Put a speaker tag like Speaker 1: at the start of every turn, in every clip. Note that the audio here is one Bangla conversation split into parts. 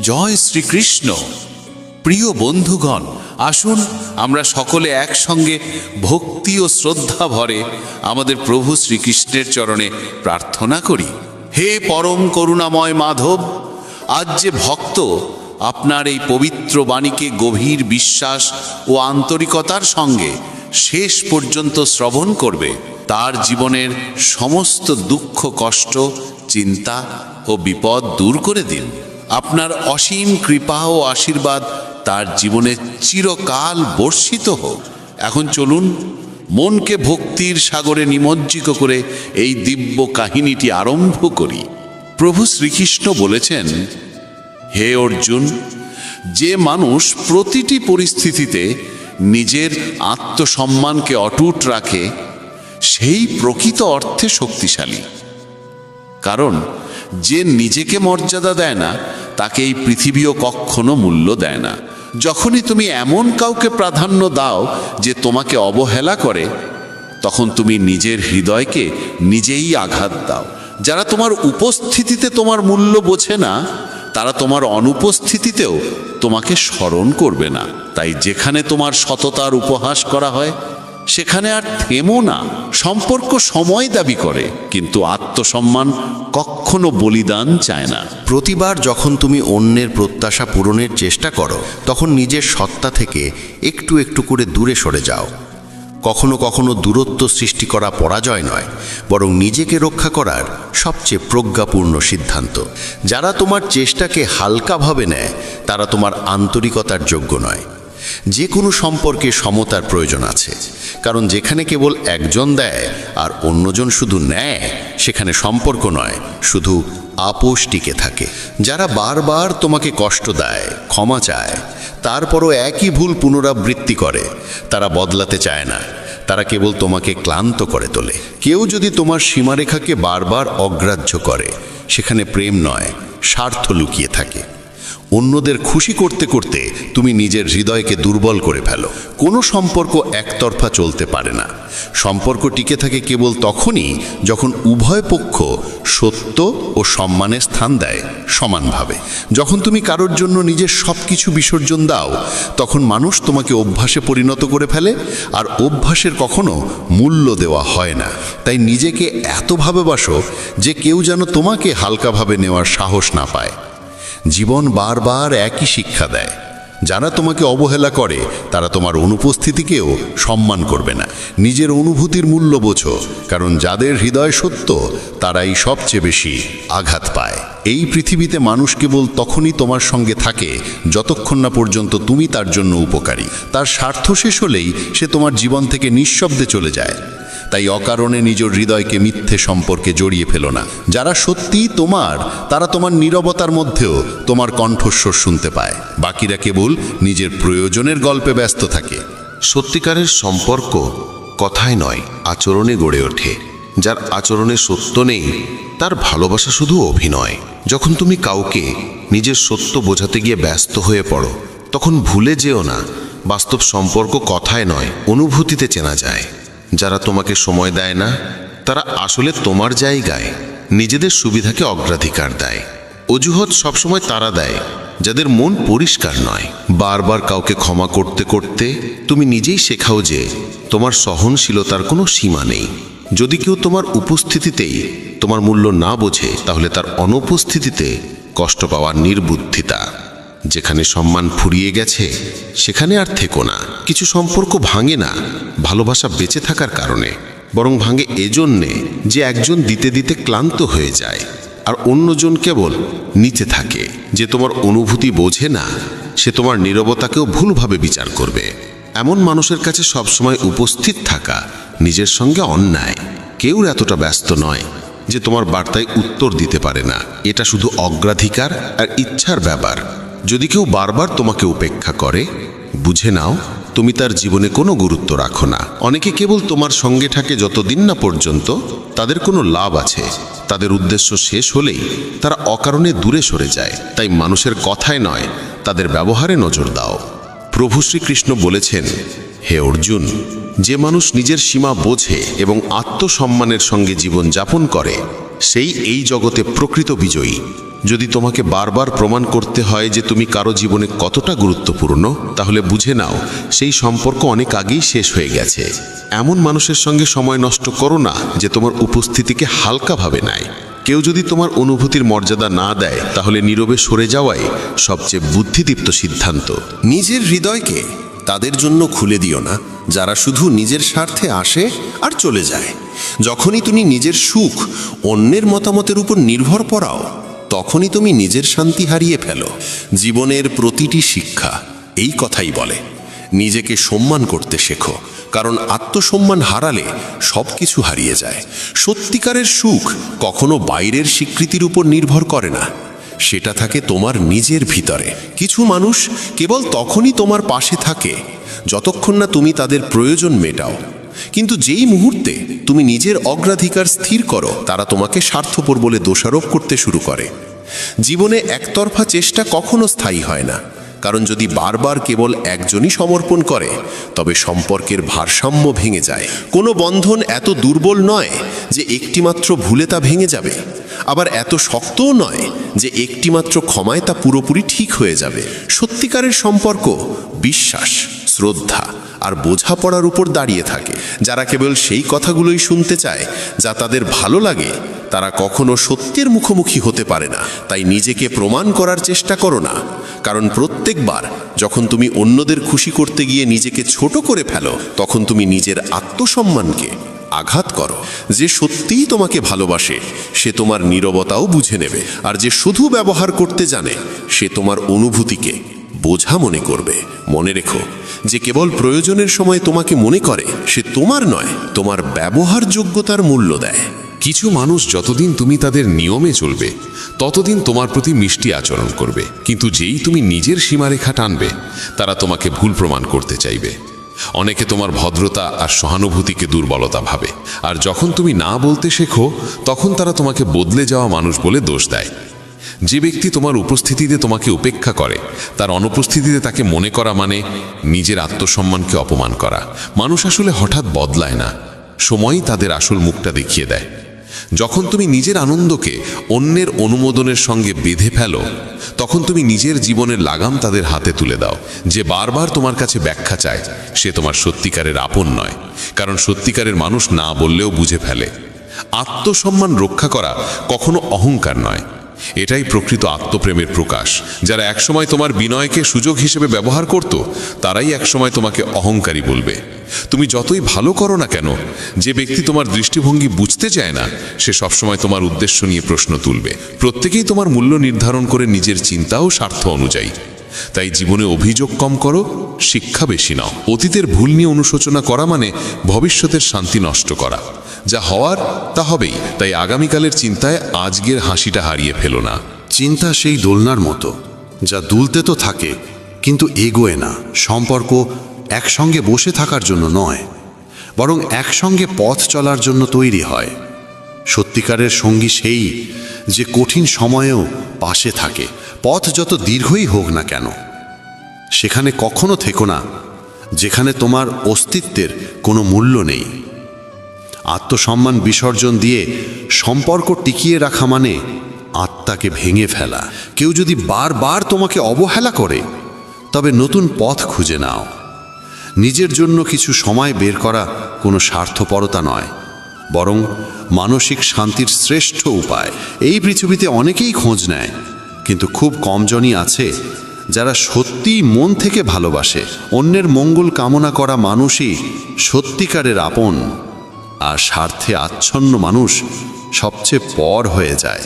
Speaker 1: জয় শ্রীকৃষ্ণ। প্রিয় বন্ধুগণ, আসুন আমরা সকলে একসঙ্গে ভক্তি ও শ্রদ্ধা ভরে আমাদের প্রভু শ্রীকৃষ্ণের চরণে প্রার্থনা করি। হে পরম করুণাময় মাধব, আজ যে ভক্ত আপনার এই পবিত্র বাণীকে গভীর বিশ্বাস ও আন্তরিকতার সঙ্গে শেষ পর্যন্ত শ্রবণ করবে, তার জীবনের সমস্ত দুঃখ, কষ্ট, চিন্তা ও বিপদ দূর করে দিন। আপনার অসীম কৃপা ও আশীর্বাদ তার জীবনে চিরকাল বর্ষিত হোক। এখন চলুন মনকে ভক্তির সাগরে নিমজ্জিত করে এই দিব্য কাহিনীটি আরম্ভ করি। প্রভু শ্রীকৃষ্ণ বলেছেন, হে অর্জুন, যে মানুষ প্রতিটি পরিস্থিতিতে নিজের আত্মসম্মানকে অটুট রাখে, সেই প্রকৃত অর্থে শক্তিশালী। কারণ যে নিজেকে মর্যাদা দেয় না, তাকে এই পৃথিবীও কখনো মূল্য দেয় না। যখনই তুমি এমন কাউকে প্রাধান্য দাও যে তোমাকে অবহেলা করে, তখন তুমি নিজের হৃদয়কে নিজেই আঘাত দাও। যারা তোমার উপস্থিতিতে তোমার মূল্য বোঝে না, তারা তোমার অনুপস্থিতিতেও তোমাকে স্মরণ করবে না। তাই যেখানে তোমার সততার উপহাস করা হয়, সেখানে আর থেমো না। সম্পর্ক সময় দাবি করে, কিন্তু আত্মসম্মান কখনো বলিদান চায় না।
Speaker 2: প্রতিবার যখন তুমি অন্যের প্রত্যাশা পূরণের চেষ্টা করো, তখন নিজের সত্তা থেকে একটু একটু করে দূরে সরে যাও। কখনো কখনো দূরত্ব সৃষ্টি করা পরাজয় নয়, বরং নিজেকে রক্ষা করার সবচেয়ে প্রজ্ঞাপূর্ণ সিদ্ধান্ত। যারা তোমার চেষ্টাকে হালকাভাবে নেয়, তারা তোমার আন্তরিকতার যোগ্য নয়। যে কোনো সম্পর্কে সমতার প্রয়োজন আছে, কারণ যেখানে কেবল একজন দেয় আর অন্যজন শুধু নেয়, সেখানে সম্পর্ক নয়, শুধু আপোষ টিকে থাকে। যারা বারবার তোমাকে কষ্ট দেয়, ক্ষমা চায়, তারপরও একই ভুল পুনরাবৃত্তি করে, তারা বদলাতে চায় না, তারা কেবল তোমাকে ক্লান্ত করে তোলে। কেউ যদি তোমার সীমারেখাকে বারবার অগ্রাহ্য করে, সেখানে প্রেম নয়, স্বার্থ লুকিয়ে থাকে। অন্যদের খুশি করতে করতে তুমি নিজের হৃদয়কে দুর্বল করে ফেলো। কোনো সম্পর্ক একতরফা চলতে পারে না। সম্পর্ক টিকে থাকে কেবল তখনই যখন উভয় পক্ষ সত্য ও সম্মানের স্থান দেয় সমানভাবে। যখন তুমি কারোর জন্য নিজের সব কিছু বিসর্জন দাও, তখন মানুষ তোমাকে অভ্যাসে পরিণত করে ফেলে, আর অভ্যাসের কখনো মূল্য দেওয়া হয় না। তাই নিজেকে এত ভালোবাসো যে কেউ যেন তোমাকে হালকাভাবে নেওয়ার সাহস না পায়। জীবন বারবার একই শিক্ষা দেয়। যারা তোমাকে অবহেলা করে, তারা তোমার অনুপস্থিতিকেও সম্মান করবে না। নিজের অনুভূতির মূল্য বোঝো, কারণ যাদের হৃদয় সত্য, তারাই সবচেয়ে বেশি আঘাত পায়। এই পৃথিবীতে মানুষ কেবল তখনই তোমার সঙ্গে থাকে যতক্ষণ না পর্যন্ত তুমি তার জন্য উপকারী। তার স্বার্থ শেষ হলেই সে তোমার জীবন থেকে নিঃশব্দে চলে যায়। তাই অকারণে নিজের হৃদয়কে মিথ্যে সম্পর্কে জড়িয়ে ফেলো না। যারা সত্যিই তোমার, তারা তোমার নীরবতার মধ্যেও তোমার কণ্ঠস্বর শুনতে পায়। বাকিরা কেবল নিজের প্রয়োজনের গল্পে ব্যস্ত থাকে।
Speaker 3: সত্যিকারের সম্পর্ক কথায় নয়, আচরণে গড়ে ওঠে। যার আচরণে সত্য নেই, তার ভালোবাসা শুধু অভিনয়। যখন তুমি কাউকে নিজের সত্য বোঝাতে গিয়ে ব্যস্ত হয়ে পড়ো, তখন ভুলে যেও না, বাস্তব সম্পর্ক কথায় নয়, অনুভূতিতে চেনা যায়। যারা তোমাকে সময় দেয় না, তারা আসলে তোমার জায়গায় নিজেদের সুবিধাকে অগ্রাধিকার দেয়। অজুহাত সবসময় তারা দেয় যাদের মন পরিষ্কার নয়। বারবার কাউকে ক্ষমা করতে করতে তুমি নিজেই শেখাও যে তোমার সহনশীলতার কোনো সীমা নেই। যদি কেউ তোমার উপস্থিতিতেই তোমার মূল্য না বোঝে, তাহলে তার অনুপস্থিতিতে কষ্ট পাওয়ার নির্বুদ্ধিতা। যেখানে সম্মান ফুরিয়ে গেছে, সেখানে আর থেকো না। কিছু সম্পর্ক ভাঙে না ভালোবাসা বেঁচে থাকার কারণে, বরং ভাঙে এজন্যে যে একজন দিতে দিতে ক্লান্ত হয়ে যায় আর অন্যজন কেবল নিচে থাকে। যে তোমার অনুভূতি বোঝে না, সে তোমার নীরবতাকেও ভুলভাবে বিচার করবে। এমন মানুষের কাছে সবসময় উপস্থিত থাকা নিজের সঙ্গে অন্যায়। কেউ এতটা ব্যস্ত নয় যে তোমার বার্তায় উত্তর দিতে পারে না। এটা শুধু অগ্রাধিকার আর ইচ্ছার ব্যাপার। যদি কেউ বারবার তোমাকে উপেক্ষা করে, বুঝে নাও তুমি তার জীবনে কোনো গুরুত্ব রাখো না। অনেকে কেবল তোমার সঙ্গে থাকে যতদিন না পর্যন্ত তাদের কোনো লাভ আছে। তাদের উদ্দেশ্য শেষ হলেই তারা অকারণে দূরে সরে যায়। তাই মানুষের কথায় নয়, তাদের ব্যবহারে নজর দাও। প্রভু শ্রীকৃষ্ণ বলেছেন, হে অর্জুন, যে মানুষ নিজের সীমা বোঝে এবং আত্মসম্মানের সঙ্গে জীবন যাপন করে, সেই এই জগতে প্রকৃত বিজয়ী। যদি তোমাকে বারবার প্রমাণ করতে হয় যে তুমি কারো জীবনে কতটা গুরুত্বপূর্ণ, তাহলে বুঝে নাও সেই সম্পর্ক অনেক আগেই শেষ হয়ে গেছে। এমন মানুষের সঙ্গে সময় নষ্ট করো না যে তোমার উপস্থিতিকে হালকাভাবে নেয়। কেউ যদি তোমার অনুভূতির মর্যাদা না দেয়, তাহলে নীরবে সরে যাওয়াই সবচেয়ে বুদ্ধিদীপ্ত সিদ্ধান্ত।
Speaker 2: নিজের হৃদয়কে তাদের জন্য খুলে দিও না যারা শুধু নিজের স্বার্থে আসে আর চলে যায়। যখনই তুমি নিজের সুখ অন্যের মতামতের উপর নির্ভর করাও, তখনই তুমি নিজের শান্তি হারিয়ে ফেলো। জীবনের প্রতিটি শিক্ষা এই কথাই বলে, নিজেকে সম্মান করতে শেখো, কারণ আত্মসম্মান হারালে সব কিছু হারিয়ে যায়। সত্যিকারের সুখ কখনো বাইরের স্বীকৃতির উপর নির্ভর করে না, সেটা থাকে তোমার নিজের ভিতরে। কিছু মানুষ কেবল তখনই তোমার পাশে থাকে যতক্ষণ না তুমি তাদের প্রয়োজন মেটাও, কিন্তু যেই মুহূর্তে তুমি নিজের অগ্রাধিকার স্থির করো, তারা তোমাকে স্বার্থপর বলে দোষারোপ করতে শুরু করে। জীবনে একতরফা চেষ্টা কখনো স্থায়ী হয় না, কারণ যদি বারবার কেবল একজনই সমর্পণ করে, তবে সম্পর্কের ভারসাম্য ভেঙে যায়। কোনো বন্ধন এত দুর্বল নয় যে একটিমাত্র ভুলে তা ভেঙে যাবে, আবার এত শক্তও নয় যে একটিমাত্র ক্ষমায় তা পুরোপুরি ঠিক হয়ে যাবে। সত্যিকারের সম্পর্ক বিশ্বাস, শ্রদ্ধা আর বোঝাপড়ার উপর দাঁড়িয়ে থাকে। যারা কেবল সেই কথাগুলোই শুনতে চায় যা তাদের ভালো লাগে, তারা কখনো সত্যের মুখোমুখি হতে পারে না। তাই নিজেকে প্রমাণ করার চেষ্টা করো না, কারণ প্রত্যেকবার যখন তুমি অন্যদের খুশি করতে গিয়ে নিজেকে ছোট করে ফেলো, তখন তুমি নিজের আত্মসম্মানকে আঘাত করো। যে সত্যিই তোমাকে ভালোবাসে সে তোমার নীরবতাও বুঝে নেবে, আর যে শুধু ব্যবহার করতে জানে সে তোমার অনুভূতিকে বোঝা মনে করবে। মনে রেখো, যে কেবল প্রয়োজনের সময় তোমাকে মনে করে সে তোমার নয়, তোমার ব্যবহারযোগ্যতার মূল্য দেয়।
Speaker 1: কিছু মানুষ যতদিন তুমি তাদের নিয়মে চলবে ততদিন তোমার প্রতি মিষ্টি আচরণ করবে, কিন্তু যেই তুমি নিজের সীমারেখা টানবে তারা তোমাকে ভুল প্রমাণ করতে চাইবে। অনেকে তোমার ভদ্রতা আর সহানুভূতিকে দুর্বলতা ভাবে, আর যখন তুমি না বলতে শেখো তখন তারা তোমাকে বদলে যাওয়া মানুষ বলে দোষ দেয়। যে ব্যক্তি তোমার উপস্থিতিতে তোমাকে উপেক্ষা করে, তার অনুপস্থিতিতে তাকে মনে করা মানে নিজের আত্মসম্মানকে অপমান করা। মানুষ আসলে হঠাৎ বদলায় না, সময়ই তাদের আসল মুখটা দেখিয়ে দেয়। যখন তুমি নিজের আনন্দকে অন্যের অনুমোদনের সঙ্গে বেঁধে ফেলো, তখন তুমি নিজের জীবনের লাগাম তাদের হাতে তুলে দাও। যে বারবার তোমার কাছে ব্যাখ্যা চায় সে তোমার সত্যিকারের আপন নয়, কারণ সত্যিকারের মানুষ না বললেও বুঝে ফেলে। আত্মসম্মান রক্ষা করা কখনো অহংকার নয়, এটাই প্রকৃত আত্মপ্রেমের প্রকাশ। যারা একসময় তোমার বিনয়কে সুযোগ হিসেবে ব্যবহার করত, তারাই একসময় তোমাকে অহংকারী বলবে। তুমি যতই ভালো করো না কেন, যে ব্যক্তি তোমার দৃষ্টিভঙ্গি বুঝতে চায় না সে সবসময় তোমার উদ্দেশ্য নিয়ে প্রশ্ন তুলবে। প্রত্যেকেই তোমার মূল্য নির্ধারণ করে নিজের চিন্তা ও স্বার্থ অনুযায়ী। তাই জীবনে অভিযোগ কম করো, শিক্ষা বেশি নাও। অতীতের ভুল নিয়ে অনুশোচনা করা মানে ভবিষ্যতের শান্তি নষ্ট করা। যা হওয়ার তা হবেই, তাই আগামীকালের চিন্তায় আজকের হাসিটা হারিয়ে ফেলো না।
Speaker 4: চিন্তা সেই দোলনার মতো, যা দুলতে তো থাকে কিন্তু এগোয় না। সম্পর্ক একসঙ্গে বসে থাকার জন্য নয়, বরং একসঙ্গে পথ চলার জন্য তৈরি হয়। সত্যিকারের সঙ্গী সেই যে কঠিন সময়েও পাশে থাকে। পথ যত দীর্ঘই হোক না কেন, সেখানে কখনো থেকো না যেখানে তোমার অস্তিত্বের কোনো মূল্য নেই। আত্মসম্মান বিসর্জন দিয়ে সম্পর্ক টিকিয়ে রাখা মানে আত্মাকে ভেঙে ফেলা। কেউ যদি বারবার তোমাকে অবহেলা করে, তবে নতুন পথ খুঁজে নাও। নিজের জন্য কিছু সময় বের করা কোনো স্বার্থপরতা নয়, বরং মানসিক শান্তির শ্রেষ্ঠ উপায়। এই পৃথিবীতে অনেকেই খোঁজ নেয়, কিন্তু খুব কমজনই আছে যারা সত্যিই মন থেকে ভালোবাসে। অন্যের মঙ্গল কামনা করা মানুষই সত্যিকারের আপন, আর স্বার্থে আচ্ছন্ন মানুষ সবচেয়ে পর হয়ে যায়।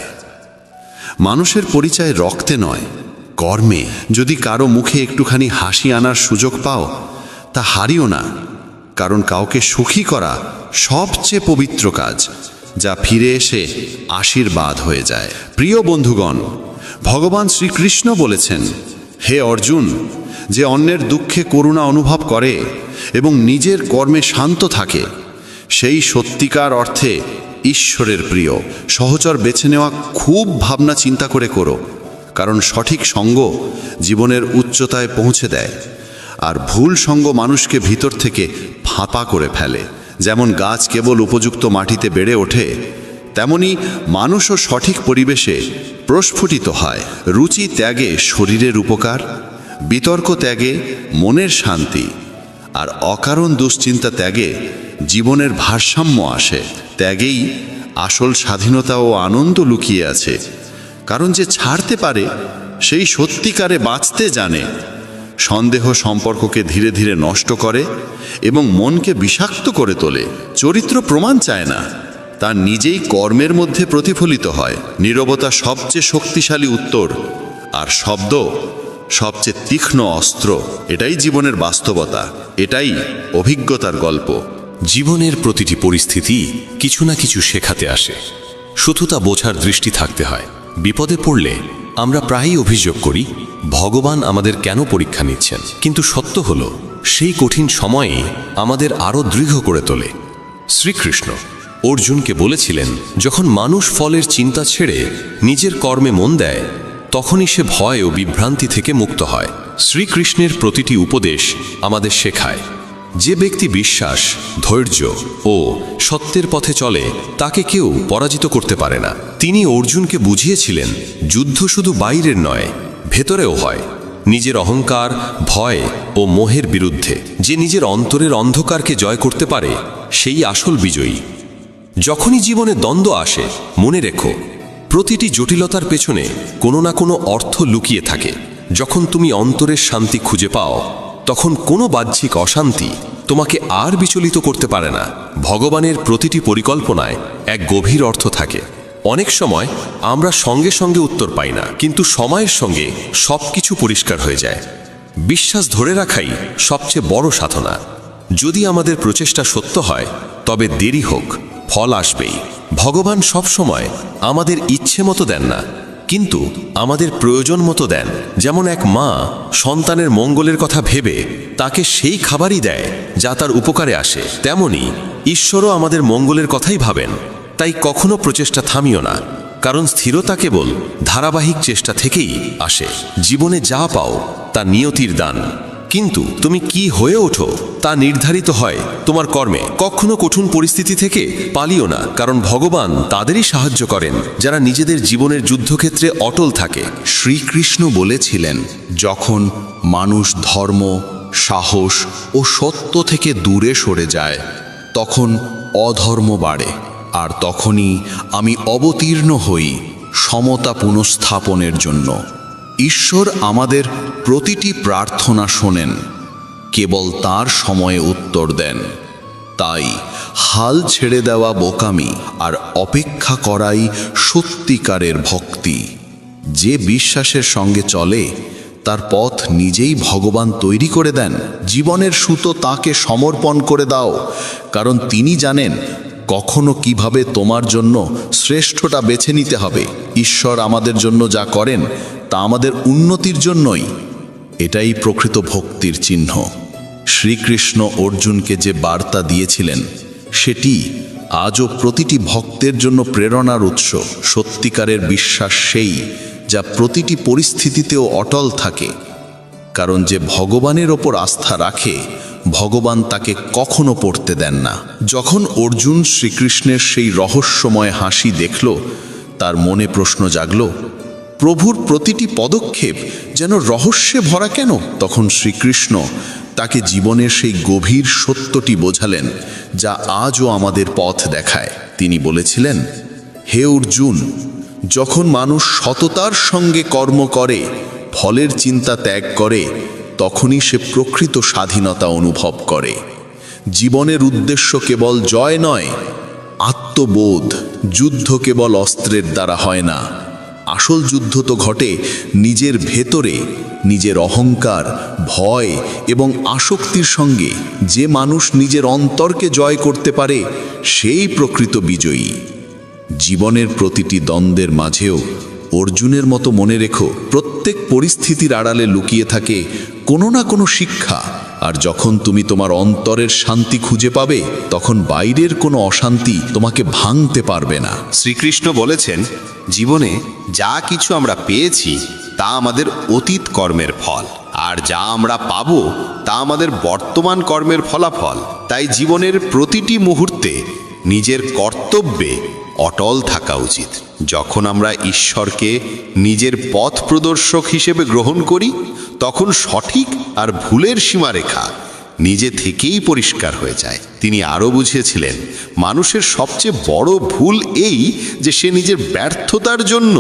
Speaker 4: মানুষের পরিচয় রক্তে নয়, কর্মে। যদি কারো মুখে একটুখানি হাসি আনার সুযোগ পাও, তা হারিও না, কারণ কাউকে সুখী করা সবচেয়ে পবিত্র কাজ, যা ফিরে এসে আশীর্বাদ হয়ে যায়। প্রিয় বন্ধুগণ, ভগবান শ্রীকৃষ্ণ বলেছেন, হে অর্জুন, যে অন্যের দুঃখে করুণা অনুভব করে এবং নিজের কর্মে শান্ত থাকে, সেই সত্যিকার অর্থে ঈশ্বরের প্রিয়। সহচর বেছে নেওয়া খুব ভাবনা চিন্তা করে করো, কারণ সঠিক সঙ্গ জীবনের উচ্চতায় পৌঁছে দেয়, আর ভুল সঙ্গ মানুষকে ভিতর থেকে ফাঁপা করে ফেলে। যেমন গাছ কেবল উপযুক্ত মাটিতে বেড়ে ওঠে, তেমনি মানুষও সঠিক পরিবেশে প্রস্ফুটিত হয়। রুচি ত্যাগে শরীরের উপকার, বিতর্ক ত্যাগে মনের শান্তি, আর অকারণ দুশ্চিন্তা ত্যাগে জীবনের ভারসাম্য আসে। ত্যাগেই আসল স্বাধীনতা ও আনন্দ লুকিয়ে আছে, কারণ যে ছাড়তে পারে সেই সত্যিকারে বাঁচতে জানে। সন্দেহ সম্পর্ককে ধীরে ধীরে নষ্ট করে এবং মনকে বিষাক্ত করে তোলে। চরিত্র প্রমাণ চায় না, তা নিজেই কর্মের মধ্যে প্রতিফলিত হয়। নীরবতা সবচেয়ে শক্তিশালী উত্তর, আর শব্দ সবচেয়ে তীক্ষ্ণ অস্ত্র। এটাই জীবনের বাস্তবতা, এটাই অভিজ্ঞতার গল্প।
Speaker 5: জীবনের প্রতিটি পরিস্থিতি কিছু না কিছু শেখাতে আসে, শুধু তা বোঝার দৃষ্টি থাকতে হয়। বিপদে পড়লে আমরা প্রায়ই অভিযোগ করি ভগবান আমাদের কেন পরীক্ষা নিচ্ছেন, কিন্তু সত্য হলো সেই কঠিন সময়ে আমাদের আরও দৃঢ় করে তোলে। শ্রীকৃষ্ণ অর্জুনকে বলেছিলেন, যখন মানুষ ফলের চিন্তা ছেড়ে নিজের কর্মে মন দেয় তখনই সে ভয় ও বিভ্রান্তি থেকে মুক্ত হয়। শ্রীকৃষ্ণের প্রতিটি উপদেশ আমাদের শেখায় যে ব্যক্তি বিশ্বাস, ধৈর্য ও সত্যের পথে চলে তাকে কেউ পরাজিত করতে পারে না। তিনি অর্জুনকে বুঝিয়েছিলেন যুদ্ধ শুধু বাইরের নয়, ভেতরেও হয়, নিজের অহংকার, ভয় ও মোহের বিরুদ্ধে। যে নিজের অন্তরের অন্ধকারকে জয় করতে পারে সেই আসল বিজয়ী। যখনই জীবনে দ্বন্দ্ব আসে মনে রেখো প্রতিটি জটিলতার পেছনে কোনো না কোনো অর্থ লুকিয়ে থাকে। যখন তুমি অন্তরের শান্তি খুঁজে পাও তখন কোনো বাহ্যিক অশান্তি তোমাকে আর বিচলিত করতে পারে না। ভগবানের প্রতিটি পরিকল্পনায় এক গভীর অর্থ থাকে। অনেক সময় আমরা সঙ্গে সঙ্গে উত্তর পাই না, কিন্তু সময়ের সঙ্গে সবকিছু পরিষ্কার হয়ে যায়। বিশ্বাস ধরে রাখাই সবচেয়ে বড় সাধনা। যদি আমাদের প্রচেষ্টা সত্য হয় তবে দেরি হোক, ফল আসবেই। ভগবান সব সময় আমাদের ইচ্ছে মতো দেন না, কিন্তু আমাদের প্রয়োজন মতো দেন। যেমন এক মা সন্তানের মঙ্গলের কথা ভেবে তাকে সেই খাবারই দেয় যা তার উপকারে আসে, তেমনি ঈশ্বরও আমাদের মঙ্গলের কথাই ভাবেন। তাই কখনো প্রচেষ্টা থামিও না, কারণ স্থিরতা কেবল ধারাবাহিক চেষ্টা থেকেই আসে। জীবনে যা পাও তা নিয়তির দান, কিন্তু তুমি কি হয়ে ওঠো তা নির্ধারিত হয় তোমার কর্মে। কখনো কঠিন পরিস্থিতি থেকে পালিও না, কারণ ভগবান তাদেরই সাহায্য করেন যারা নিজেদের জীবনের যুদ্ধক্ষেত্রে অটল থাকে।
Speaker 2: শ্রীকৃষ্ণ বলেছিলেন, যখন মানুষ ধর্ম, সাহস ও সত্য থেকে দূরে সরে যায় তখন অধর্ম বাড়ে, আর তখনই আমি অবতীর্ণ হই সমতা পুনঃস্থাপনের জন্য। ঈশ্বর আমাদের প্রতিটি প্রার্থনা শোনেন, কেবল তার সময়ে উত্তর দেন। তাই হাল ছেড়ে দেওয়া বোকামি, আর অপেক্ষা করাই সত্যিকারের ভক্তি। যে বিশ্বাসের সঙ্গে চলে তার পথ নিজেই ভগবান তৈরি করে দেন। জীবনের সুতো তাকে সমর্পণ করে দাও, কারণ তিনি জানেন কখনো কিভাবে তোমার জন্য শ্রেষ্ঠটা বেছে নিতে হবে। ঈশ্বর আমাদের জন্য যা করেন তা আমাদের উন্নতির জন্যই। এটাই প্রকৃত ভক্তির চিহ্ন। শ্রীকৃষ্ণ অর্জুনকে যে বার্তা দিয়েছিলেন সেটি আজও প্রতিটি ভক্তের জন্য প্রেরণার উৎস। সত্যিকারের বিশ্বাস সেই যা প্রতিটি পরিস্থিতিতেও অটল থাকে, কারণ যে ভগবানের ওপর আস্থা রাখে ভগবান তাকে কখনো পড়তে দেন না। যখন অর্জুন শ্রীকৃষ্ণের সেই রহস্যময় হাসি দেখল, তার মনে প্রশ্ন জাগল, প্রভুর প্রতিটি পদক্ষেপ যেন রহস্যে ভরা কেন? তখন শ্রীকৃষ্ণ তাকে জীবনের সেই গভীর সত্যটি বোঝালেন যা আজও আমাদের পথ দেখায়। তিনি বলেছিলেন, হে অর্জুন, যখন মানুষ সততার সঙ্গে কর্ম করে, ফলের চিন্তা ত্যাগ করে, তখনই সে প্রকৃত স্বাধীনতা অনুভব করে। জীবনের উদ্দেশ্য কেবল জয় নয়, আত্মবোধ। যুদ্ধ কেবল অস্ত্রের দ্বারা হয় না, আসল যুদ্ধ তো ঘটে নিজের ভেতরে। নিজের অহংকার, ভয় এবং আসক্তির সঙ্গে যে মানুষ নিজের অন্তরকে জয় করতে পারে সেই প্রকৃত বিজয়ী। জীবনের প্রতিটি দ্বন্দ্বের মাঝেও অর্জুনের মতো মনে রেখো, প্রত্যেক পরিস্থিতির আড়ালে লুকিয়ে থাকে কোনো না কোনো শিক্ষা। আর যখন তুমি তোমার অন্তরের শান্তি খুঁজে পাবে তখন বাইরের কোনো অশান্তি তোমাকে ভাঙতে পারবে না।
Speaker 6: শ্রীকৃষ্ণ বলেছেন, জীবনে যা কিছু আমরা পেয়েছি তা আমাদের অতীত কর্মের ফল, আর যা আমরা পাবো তা আমাদের বর্তমান কর্মের ফলাফল। তাই জীবনের প্রতিটি মুহূর্তে নিজের কর্তব্যে অটল থাকা উচিত। যখন আমরা ঈশ্বরকে নিজের পথ প্রদর্শক হিসেবে গ্রহণ করি, তখন সঠিক আর ভুলের সীমারেখা নিজে থেকেই পরিষ্কার হয়ে যায়। তিনি আরও বুঝিয়েছিলেন, মানুষের সবচেয়ে বড় ভুল এই যে সে নিজের ব্যর্থতার জন্য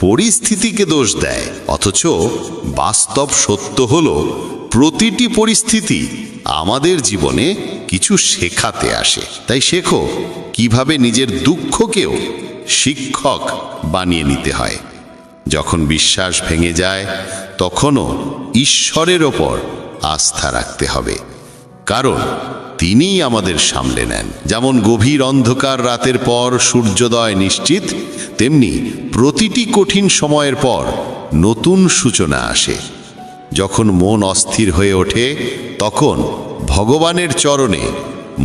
Speaker 6: পরিস্থিতিকে দোষ দেয়, অথচ বাস্তব সত্য হলো প্রতিটি পরিস্থিতি আমাদের জীবনে কিছু শেখাতে আসে। তাই শেখো কিভাবে নিজের দুঃখকেও শিক্ষক বানিয়ে নিতে হয়। যখন বিশ্বাস ভেঙে যায়, তখনও ঈশ্বরের ওপর আস্থা রাখতে হবে, কারণ তিনিই আমাদের সামলে নেন। যেমন গভীর অন্ধকার রাতের পর সূর্যোদয় নিশ্চিত, তেমনি প্রতিটি কঠিন সময়ের পর নতুন সূচনা আসে। যখন মন অস্থির হয়ে ওঠে, তখন ভগবানের চরণে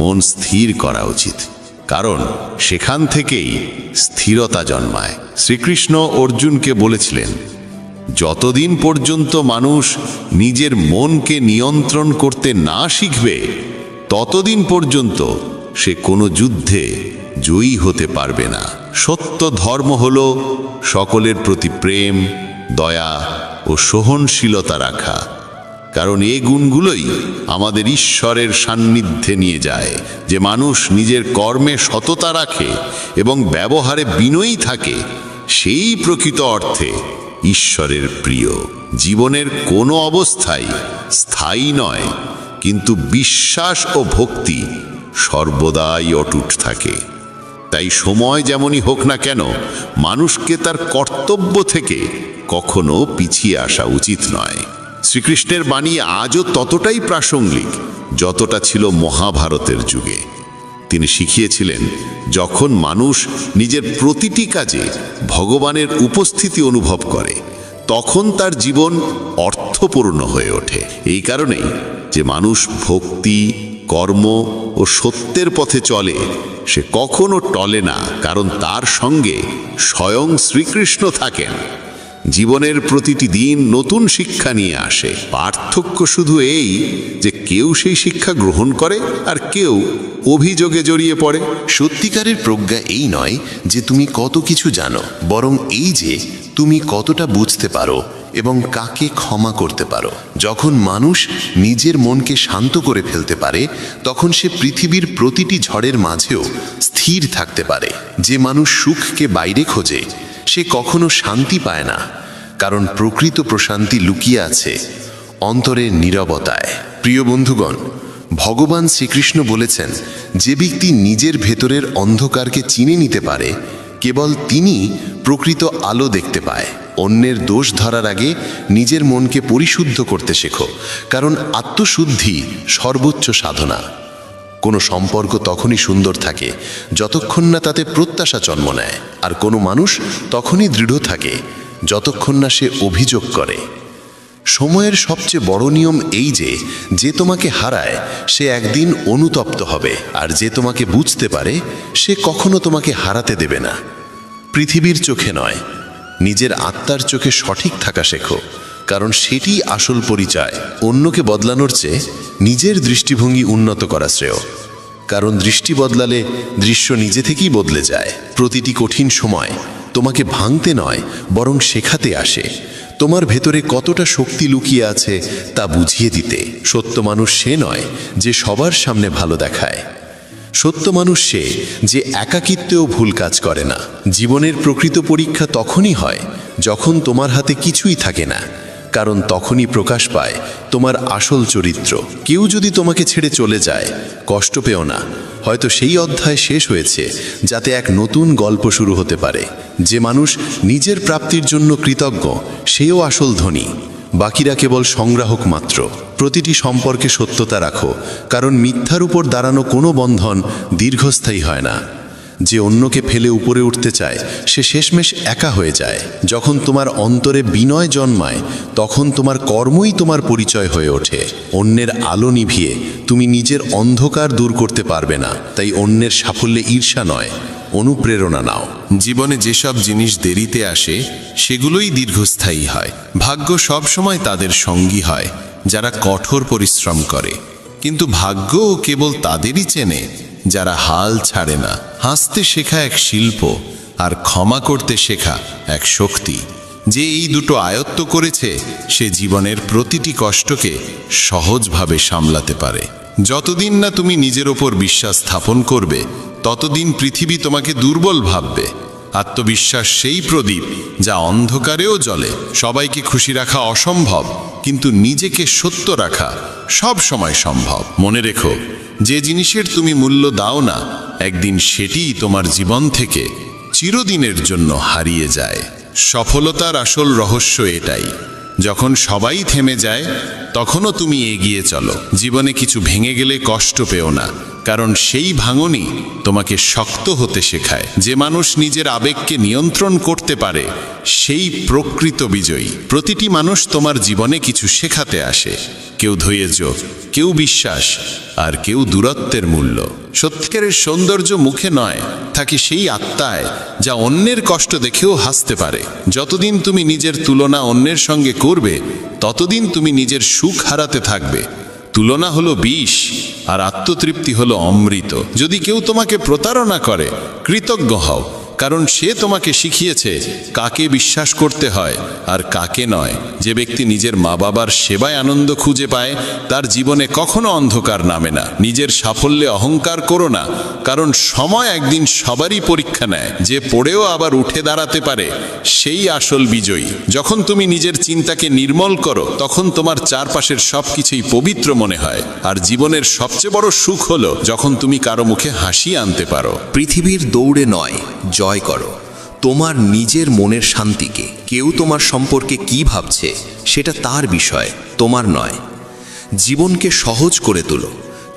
Speaker 6: মন স্থির করা উচিত, কারণ সেখান থেকেই স্থিরতা জন্মায়। শ্রীকৃষ্ণ অর্জুনকে বলেছিলেন, যতদিন পর্যন্ত মানুষ নিজের মনকে নিয়ন্ত্রণ করতে না শিখবে, ততদিন পর্যন্ত সে কোনো যুদ্ধে জয়ী হতে পারবে না। সত্য ধর্ম হল সকলের প্রতি প্রেম, দয়া ও সহনশীলতা রাখা, কারণ এই গুণগুলোই আমাদের ঈশ্বরের সান্নিধ্যে নিয়ে যায়। যে মানুষ নিজের কর্মে সততা রাখে এবং ব্যবহারে বিনয়ী থাকে, সেই প্রকৃত অর্থে ঈশ্বরের প্রিয়। জীবনের কোনো অবস্থাই স্থায়ী নয়, কিন্তু বিশ্বাস ও ভক্তি সর্বদাই অটুট থাকে। তাই সময় যেমনই হোক না কেন, মানুষকে তার কর্তব্য থেকে কখনো পিছিয়ে আসা উচিত নয়। শ্রীকৃষ্ণের বাণী আজও ততটাই প্রাসঙ্গিক যতটা ছিল মহাভারতের যুগে। তিনি শিখিয়েছিলেন, যখন মানুষ নিজের প্রতিটি কাজে ভগবানের উপস্থিতি অনুভব করে, তখন তার জীবন অর্থপূর্ণ হয়ে ওঠে। এই কারণেই যে মানুষ ভক্তি, কর্ম ও সত্যের পথে চলে, সে কখনো টলে না, কারণ তার সঙ্গে স্বয়ং শ্রীকৃষ্ণ থাকেন। জীবনের প্রতিটি দিন নতুন শিক্ষা নিয়ে আসে। পার্থক্য শুধু এই যে কেউ সেই শিক্ষা গ্রহণ করে আর কেউ অভিযোগে জড়িয়ে পড়ে।
Speaker 3: সত্যিকারের প্রজ্ঞা এই নয় যে তুমি কত কিছু জানো, বরং এই যে তুমি কতটা বুঝতে পারো এবং কাকে ক্ষমা করতে পারো। যখন মানুষ নিজের মনকে শান্ত করে ফেলতে পারে, তখন সে পৃথিবীর প্রতিটি ঝড়ের মাঝেও স্থির থাকতে পারে। যে মানুষ সুখকে বাইরে খোঁজে, সে কখনো শান্তি পায় না, কারণ প্রকৃত প্রশান্তি লুকিয়ে আছে অন্তরের নীরবতায়। প্রিয় বন্ধুগণ, ভগবান শ্রীকৃষ্ণ বলেছেন, যে ব্যক্তি নিজের ভেতরের অন্ধকারকে চিনে নিতে পারে, কেবল তিনি প্রকৃত আলো দেখতে পায়। অন্যের দোষ ধরার আগে নিজের মনকে পরিশুদ্ধ করতে শেখো, কারণ আত্মশুদ্ধি সর্বোচ্চ সাধনা। কোনো সম্পর্ক তখনই সুন্দর থাকে যতক্ষণ না তাতে প্রত্যাশা জন্ম নেয়, আর কোনো মানুষ তখনই দৃঢ় থাকে যতক্ষণ না সে অভিযোগ করে। সময়ের সবচেয়ে বড় নিয়ম এই যে, যে তোমাকে হারায় সে একদিন অনুতপ্ত হবে, আর যে তোমাকে বুঝতে পারে সে কখনো তোমাকে হারাতে দেবে না। পৃথিবীর চোখে নয়, নিজের আত্মার চোখে সঠিক থাকা শেখো, কারণ সেটি আসল পরিচয়। অন্যকে বদলানোর চেয়ে নিজের দৃষ্টিভঙ্গি উন্নত করা শ্রেয়, কারণ দৃষ্টি বদলালে দৃশ্য নিজে থেকেই বদলে যায়। প্রতিটি কঠিন সময় তোমাকে ভাঙতে নয়, বরং শেখাতে আসে তোমার ভেতরে কতটা শক্তি লুকিয়ে আছে তা বুঝিয়ে দিতে। সত্য মানুষ সে নয় যে সবার সামনে ভালো দেখায়, সত্য মানুষ সে যে একাকিত্বেও ভুল কাজ করে না। জীবনের প্রকৃত পরীক্ষা তখনই হয় যখন তোমার হাতে কিছুই থাকে না, কারণ তখনই প্রকাশ পায় তোমার আসল চরিত্র। কেউ যদি তোমাকে ছেড়ে চলে যায়, কষ্ট পেও না, হয়তো সেই অধ্যায় শেষ হয়েছে যাতে এক নতুন গল্প শুরু হতে পারে। যে মানুষ নিজের প্রাপ্তির জন্য কৃতজ্ঞ, সেও আসল ধনী, বাকিরা কেবল সংগ্রাহক মাত্র। প্রতিটি সম্পর্কে সত্যতা রাখো, কারণ মিথ্যার উপর দাঁড়ানো কোনো বন্ধন দীর্ঘস্থায়ী হয় না। যে অন্যকে ফেলে উপরে উঠতে চায়, সে শেষমেশ একা হয়ে যায়। যখন তোমার অন্তরে বিনয় জন্মায়, তখন তোমার কর্মই তোমার পরিচয় হয়ে ওঠে। অন্যের আলো নিভিয়ে তুমি নিজের অন্ধকার দূর করতে পারবে না। তাই অন্যের সাফল্যে ঈর্ষা নয়, অনুপ্রেরণা নাও।
Speaker 1: জীবনে যেসব জিনিস দেরিতে আসে, সেগুলোই দীর্ঘস্থায়ী হয়। ভাগ্য সবসময় তাদের সঙ্গী হয় যারা কঠোর পরিশ্রম করে, কিন্তু ভাগ্যও কেবল তাদেরই চেনে যারা হাল ছাড়ে না। হাসতে শেখা এক শিল্প, আর ক্ষমা করতে শেখা এক শক্তি। যে এই দুটো আয়ত্ত করেছে সে জীবনের প্রতিটি কষ্টকে সহজভাবে সামলাতে পারে। যতদিন না তুমি নিজের ওপর বিশ্বাস স্থাপন করবে ততদিন পৃথিবী তোমাকে দুর্বল ভাববে। আত্মবিশ্বাস সেই প্রদীপ যা অন্ধকারেও জ্বলে। সবাইকে খুশি রাখা অসম্ভব, কিন্তু নিজেকে সত্য রাখা সব সময় সম্ভব। মনে রেখো, যে জিনিসের তুমি মূল্য দাও না, একদিন সেটিই তোমার জীবন থেকে চিরদিনের জন্য হারিয়ে যায়। সফলতার আসল রহস্য এটাই, যখন সবাই থেমে যায় তখনও তুমি এগিয়ে চলো। জীবনে কিছু ভেঙে গেলে কষ্ট পেও না, কারণ সেই ভাঙনই তোমাকে শক্ত হতে শেখায়। যে মানুষ নিজের আবেগকে নিয়ন্ত্রণ করতে পারে সেই প্রকৃত বিজয়ী। প্রতিটি মানুষ তোমার জীবনে কিছু শেখাতে আসে, কেউ ধৈর্য, কেউ বিশ্বাস, আর কেউ দূরত্বের মূল্য। সত্যিকারের সৌন্দর্য মুখে নয়, থাকে সেই আত্মায় যা অন্যের কষ্ট দেখেও হাসতে পারে। যতদিন তুমি নিজের তুলনা অন্যের সঙ্গে করবে ততদিন তুমি নিজের সুখ হারাতে থাকবে। তুলনা হলো বিষ, আর আত্মতৃপ্তি হলো অমৃত। যদি কেউ তোমাকে প্রতারণা করে, কৃতজ্ঞ হও, কারণ সে তোমাকে শিখিয়েছে কাকে বিশ্বাস করতে হয় আর কাকে নয়। যে ব্যক্তি নিজের মা বাবার সেবায় আনন্দ খুঁজে পায় তার জীবনে কখনো অন্ধকার নামে না। নিজের সাফল্যে অহংকার করো না, কারণ সময় একদিন সবারই পরীক্ষা নেয়। যে পড়েও আবার উঠে দাঁড়াতে পারে সেই আসল বিজয়ী। যখন তুমি নিজের চিন্তাকে নির্মল করো তখন তোমার চারপাশের সবকিছুই পবিত্র মনে হয়। আর জীবনের সবচেয়ে বড় সুখ হলো যখন তুমি কারো মুখে হাসি আনতে পারো।
Speaker 2: পৃথিবীর দৌড়ে নয়, জয় করো তোমার নিজের মনের শান্তিকে। কেউ তোমার সম্পর্কে কি ভাবছে সেটা তার বিষয়, তোমার নয়। জীবনকে সহজ করে তোলো,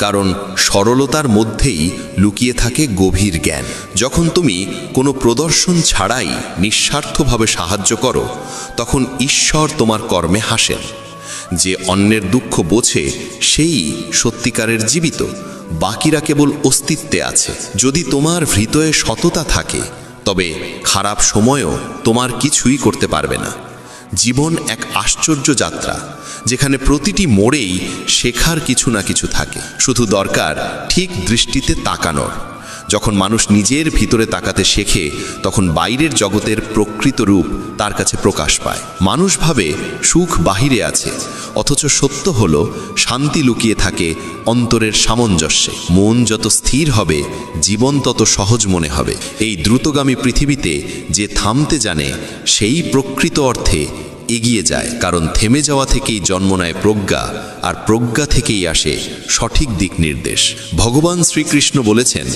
Speaker 2: কারণ সরলতার মধ্যেই লুকিয়ে থাকে গভীর জ্ঞান। যখন তুমি কোনো প্রদর্শন ছাড়াই নিঃস্বার্থভাবে সাহায্য করো তখন ঈশ্বর তোমার কর্মে হাসেন। যে অন্যের দুঃখ বোঝে সেই সত্যিকারের জীবিত, বাকিরা কেবল অস্তিত্বে আছে। যদি তোমার হৃদয়ে সততা থাকে তবে খারাপ সময়ও তোমার কিছুই করতে পারবে না। জীবন এক আশ্চর্য যাত্রা, যেখানে প্রতিটি মোড়েই শেখার কিছু না কিছু থাকে। শুধু দরকার ঠিক দৃষ্টিতে তাকানোর। যখন মানুষ নিজের ভিতরে তাকাতে শেখে তখন বাইরের জগতের প্রকৃত রূপ তার কাছে প্রকাশ পায়। মানুষ ভাবে সুখ বাহিরে আছে, অথচ সত্য হলো শান্তি লুকিয়ে থাকে অন্তরের সামঞ্জস্যে। মন যত স্থির হবে জীবন তত সহজ মনে হবে। এই দ্রুতগামী পৃথিবীতে যে থামতে জানে সেই প্রকৃত অর্থে এগিয়ে যায়, কারণ থেমে যাওয়া থেকেই জন্ম নেয় প্রজ্ঞা, আর প্রজ্ঞা থেকেই আসে সঠিক দিক নির্দেশ। ভগবান শ্রীকৃষ্ণ বলেছেন,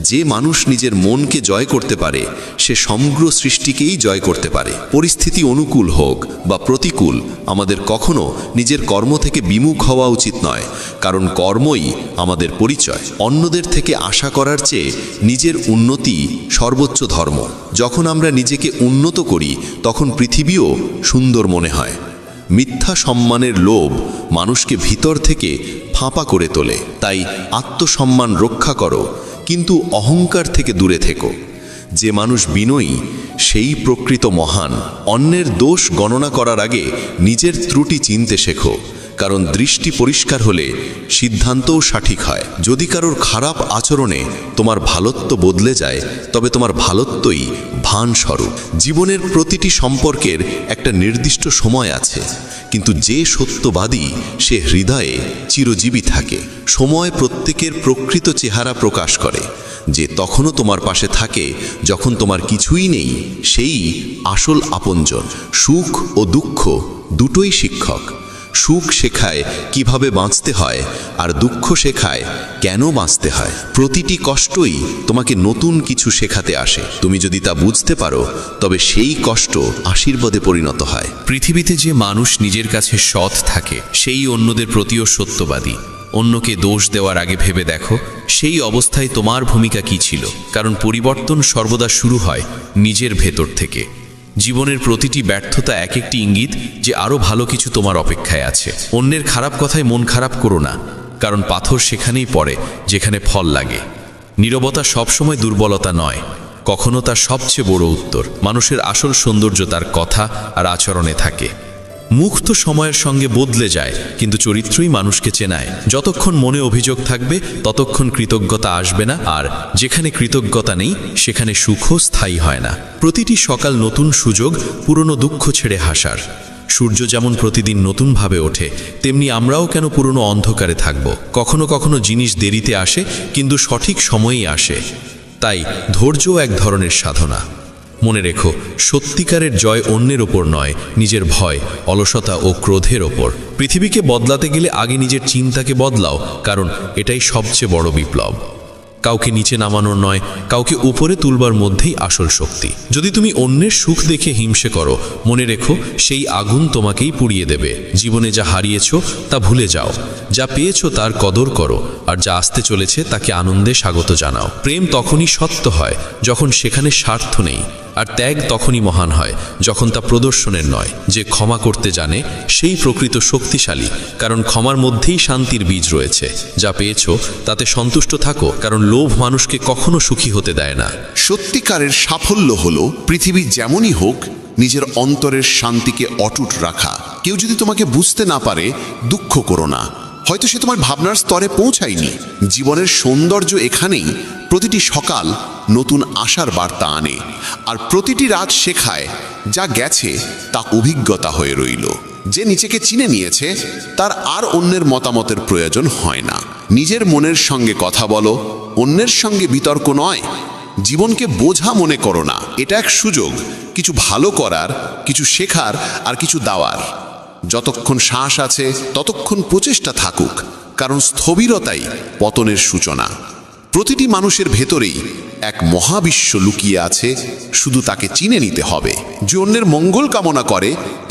Speaker 2: যে মানুষ নিজের মনকে জয় করতে পারে সে সমগ্র সৃষ্টিকেই জয় করতে পারে। পরিস্থিতি অনুকূল হোক বা প্রতিকূল, আমাদের কখনো নিজের কর্ম থেকে বিমুখ হওয়া উচিত নয়, কারণ কর্মই আমাদের পরিচয়। অন্যদের থেকে আশা করার চেয়ে নিজের উন্নতি সর্বোচ্চ ধর্ম। যখন আমরা নিজেকে উন্নত করি তখন পৃথিবীও সুন্দর মনে হয়। মিথ্যা সম্মানের লোভ মানুষকে ভিতর থেকে ফাঁপা করে তোলে। তাই আত্মসম্মান রক্ষা করো, কিন্তু অহংকার থেকে দূরে থেকো। যে মানুষ বিনয়ী সেই প্রকৃত মহান। অন্যের দোষ গণনা করার আগে নিজের ত্রুটি চিনতে শেখো, কারণ দৃষ্টি পরিষ্কার হলে সিদ্ধান্তও সঠিক হয়। যদি কারোর খারাপ আচরণে তোমার ভালোত্ব বদলে যায় তবে তোমার ভালোত্বই ভান স্বরূপ। জীবনের প্রতিটি সম্পর্কের একটা নির্দিষ্ট সময় আছে, কিন্তু যে সত্যবাদী সে হৃদয়ে চিরজীবী থাকে। সময় প্রত্যেকের প্রকৃত চেহারা প্রকাশ করে। যে তখনও তোমার পাশে থাকে যখন তোমার কিছুই নেই সেই আসল আপনজন। সুখ ও দুঃখ দুটোই শিক্ষক। সুখ শেখায় কিভাবে বাঁচতে হয়, আর দুঃখ শেখায় কেন বাঁচতে হয়। প্রতিটি কষ্টই তোমাকে নতুন কিছু শেখাতে আসে। তুমি যদি তা বুঝতে পারো তবে সেই কষ্ট আশীর্বাদে পরিণত হয়।
Speaker 5: পৃথিবীতে যে মানুষ নিজের কাছে সৎ থাকে সেই অন্যদের প্রতিও সত্যবাদী। অন্যকে দোষ দেওয়ার আগে ভেবে দেখো সেই অবস্থায় তোমার ভূমিকা কি ছিল, কারণ পরিবর্তন সর্বদা শুরু হয় নিজের ভেতর থেকে। জীবনের প্রতিটি ব্যর্থতা এক একটি ইঙ্গিত যে আরও ভালো কিছু তোমার অপেক্ষায় আছে। অন্যের খারাপ কথায় মন খারাপ করো না, কারণ পাথর সেখানেই পড়ে যেখানে ফল লাগে। নীরবতা সবসময় দুর্বলতা নয়, কখনো তার সবচেয়ে বড় উত্তর। মানুষের আসল সৌন্দর্য তার কথা আর আচরণে থাকে।
Speaker 7: মুখ তো সময়ের সঙ্গে বদলে যায়, কিন্তু চরিত্রই মানুষকে চেনায়। যতক্ষণ মনে অভিযোগ থাকবে ততক্ষণ কৃতজ্ঞতা আসবে না, আর যেখানে কৃতজ্ঞতা নেই সেখানে সুখও স্থায়ী হয় না। প্রতিটি সকাল নতুন সুযোগ পুরনো দুঃখ ছেড়ে হাসার। সূর্য যেমন প্রতিদিন নতুনভাবে ওঠে, তেমনি আমরাও কেন পুরনো অন্ধকারে থাকব। কখনো কখনো জিনিস দেরিতে আসে, কিন্তু সঠিক সময়েই আসে। তাই ধৈর্যও এক ধরনের সাধনা। মনে রেখো, সত্যিকারের জয় অন্যের ওপর নয়, নিজের ভয়, অলসতা ও ক্রোধের ওপর। পৃথিবীকে বদলাতে গেলে আগে নিজের চিন্তাকে বদলাও, কারণ এটাই সবচেয়ে বড় বিপ্লব। কাউকে নিচে নামানোর নয়, কাউকে উপরে তুলবার মধ্যেই আসল শক্তি। যদি তুমি অন্যের সুখ দেখে হিংসে করো, মনে রেখো সেই আগুন তোমাকেই পুড়িয়ে দেবে। জীবনে যা হারিয়েছো তা ভুলে যাও, যা পেয়েছো তার কদর করো, আর যা আসতে চলেছে তাকে আনন্দে স্বাগত জানাও। প্রেম তখনই সত্য হয় যখন সেখানে স্বার্থ নেই, আর ত্যাগ তখনই মহান হয় যখন তা প্রদর্শনের নয়। যে ক্ষমা করতে জানে সেই প্রকৃত শক্তিশালী, কারণ ক্ষমার মধ্যেই শান্তির বীজ রয়েছে। যা পেয়েছো তাতে সন্তুষ্ট থাকো, কারণ লোভ মানুষকে কখনো সুখী হতে দেয় না।
Speaker 6: সত্যিকারের সাফল্য হলো পৃথিবী যেমনই হোক নিজের অন্তরের শান্তিকে অটুট রাখা। কেউ যদি তোমাকে বুঝতে না পারে, দুঃখ করো না, হয়তো সে তোমার ভাবনার স্তরে পৌঁছায়নি। জীবনের সৌন্দর্য এখানেই প্রতিটি সকাল নতুন আশার বার্তা আনে, আর প্রতিটি রাত শেখায় যা গেছে তা অভিজ্ঞতা হয়ে রইল। যে নিজেকে চিনে নিয়েছে তার আর অন্যের মতামতের প্রয়োজন হয় না। নিজের মনের সঙ্গে কথা বলো, অন্যের সঙ্গে বিতর্ক নয়। জীবনকে বোঝা মনে করো না, এটা এক সুযোগ, কিছু ভালো করার, কিছু শেখার, আর কিছু দেওয়ার। যতক্ষণ শ্বাস আছে ততক্ষণ প্রচেষ্টা থাকুক, কারণ স্থবিরতাই পতনের সূচনা। প্রতিটি মানুষের ভেতরেই এক মহাবিশ্ব লুকিয়ে আছে, শুধু তাকে চিনে নিতে হবে। যে অন্যের মঙ্গল কামনা করে,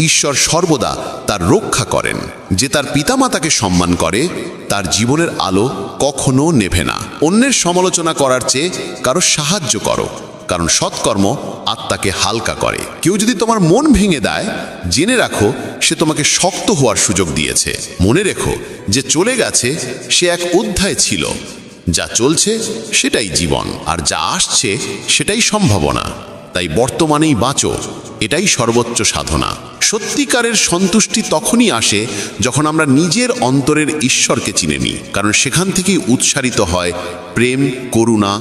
Speaker 6: ঈশ্বর সর্বদা তার রক্ষা করেন। যে তার পিতামাতাকে সম্মান করে, তার জীবনের আলো কখনো নেভে না। অন্যের সমালোচনা করার চেয়ে কারো সাহায্য করো, কারণ সৎকর্ম আত্মাকে হালকা করে। কেউ যদি তোমার মন ভেঙে দেয়, জেনে রাখো সে তোমাকে শক্ত হওয়ার সুযোগ দিয়েছে। মনে রেখো, যে চলে গেছে সে এক অধ্যায় ছিল, যা চলছে সেটাই জীবন, আর যা আসছে সেটাই সম্ভাবনা। তাই বর্তমানেই বাঁচো, এটাই সর্বোচ্চ সাধনা। সত্যিকারের সন্তুষ্টি তখনই আসে যখন আমরা নিজের অন্তরের ঈশ্বরকে চিনে নিই, কারণ সেখান থেকেই উৎসারিত হয় প্রেম, করুণা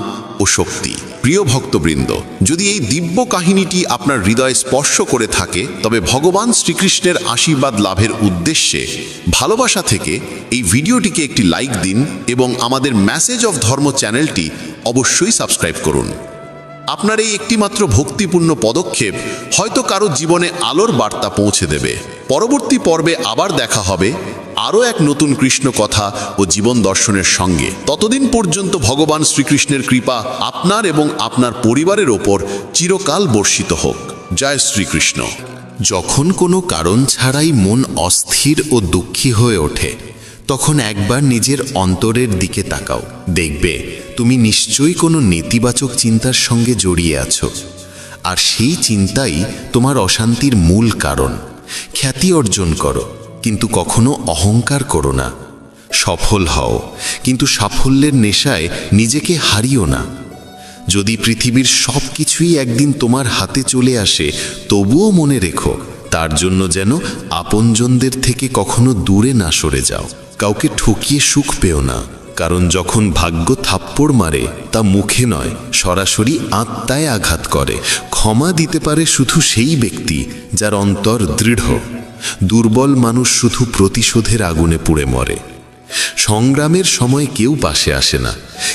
Speaker 6: ও শক্তি। প্রিয় ভক্তবৃন্দ, যদি এই দিব্য কাহিনীটি আপনার হৃদয় স্পর্শ করে থাকে, তবে ভগবান শ্রীকৃষ্ণের আশীর্বাদ লাভের উদ্দেশ্যে ভালোবাসা থেকে এই ভিডিওটিকে একটি লাইক দিন এবং আমাদের মেসেজ অফ ধর্ম চ্যানেলটি অবশ্যই সাবস্ক্রাইব করুন। আপনার এই একটিমাত্র ভক্তিপূর্ণ পদক্ষেপ হয়তো কারো জীবনে আলোর বার্তা পৌঁছে দেবে। পরবর্তী পর্বে আবার দেখা হবে আরও এক নতুন কৃষ্ণ কথা ও জীবন দর্শনের সঙ্গে। ততদিন পর্যন্ত ভগবান শ্রীকৃষ্ণের কৃপা আপনার এবং আপনার পরিবারের ওপর চিরকাল বর্ষিত হোক। জয় শ্রীকৃষ্ণ।
Speaker 2: যখন কোনো কারণ ছাড়াই মন অস্থির ও দুঃখী হয়ে ওঠে, তখন একবার নিজের অন্তরের দিকে তাকাও। দেখবে তুমি নিশ্চয়ই কোনো নেতিবাচক চিন্তার সঙ্গে জড়িয়ে আছো, আর সেই চিন্তাই তোমার অশান্তির মূল কারণ। খ্যাতি অর্জন করো, কিন্তু কখনো অহংকার করো না। সফল হও, কিন্তু সাফল্যের নেশায় নিজেকে হারিও না। যদি পৃথিবীর সব কিছুই একদিন তোমার হাতে চলে আসে, তবুও মনে রেখো তার জন্য যেন আপনজনদের থেকে কখনো দূরে না সরে যাও। কাউকে ঠকিয়ে সুখ পেও না, কারণ যখন ভাগ্য থাপ্পড় মারে তা মুখে নয়, সরাসরি আত্মায় আঘাত করে। ক্ষমা দিতে পারে শুধু সেই ব্যক্তি যার অন্তর দৃঢ়। দুর্বল মানুষ শুধু প্রতিশোধের আগুনে পুড়ে মরে। সংগ্রামের সময় কেউ পাশে আসে না,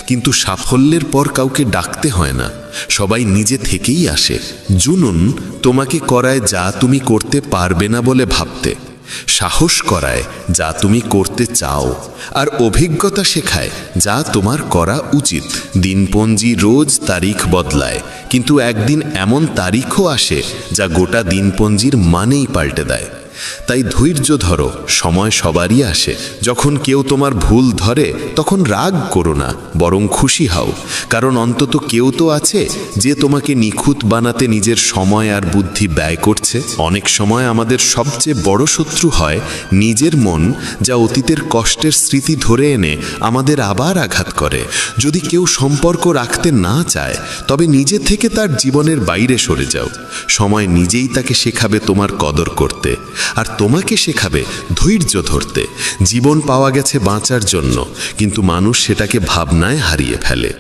Speaker 2: কিন্তু সাফল্যের পর কাউকে ডাকতে হয় না, সবাই নিজে থেকেই আসে। জুনুন তোমাকে করায় যা তুমি করতে পারবে না বলে ভাবতে, সাহস করায় যা তুমি করতে চাও, আর অভিজ্ঞতা শেখায় যা তোমার করা উচিত। দিনপঞ্জি রোজ তারিখ বদলায়, কিন্তু একদিন এমন তারিখও আসে যা গোটা দিনপঞ্জির মানেই পাল্টে দেয়। তাই ধৈর্য ধরো, সময় সবারই আসে। যখন কেউ তোমার ভুল ধরে তখন রাগ করো না, বরং খুশি হও, কারণ অন্তত কেউ তো আছে যে তোমাকে নিখুঁত বানাতে নিজের সময় আর বুদ্ধি ব্যয় করছে। অনেক সময় আমাদের সবচেয়ে বড় শত্রু হয় নিজের মন, যা অতীতের কষ্টের স্মৃতি ধরে এনে আমাদের আবার আঘাত করে। যদি কেউ সম্পর্ক রাখতে না চায়, তবে নিজে থেকে তার জীবনের বাইরে সরে যাও। সময় নিজেই তাকে শেখাবে তোমার কদর করতে।
Speaker 8: আর তোমাকে শেখাবে ধৈর্য ধরতে। জীবন পাওয়া গেছে বাঁচার জন্য, কিন্তু মানুষ সেটাকে ভাবনায় হারিয়ে ফেলে।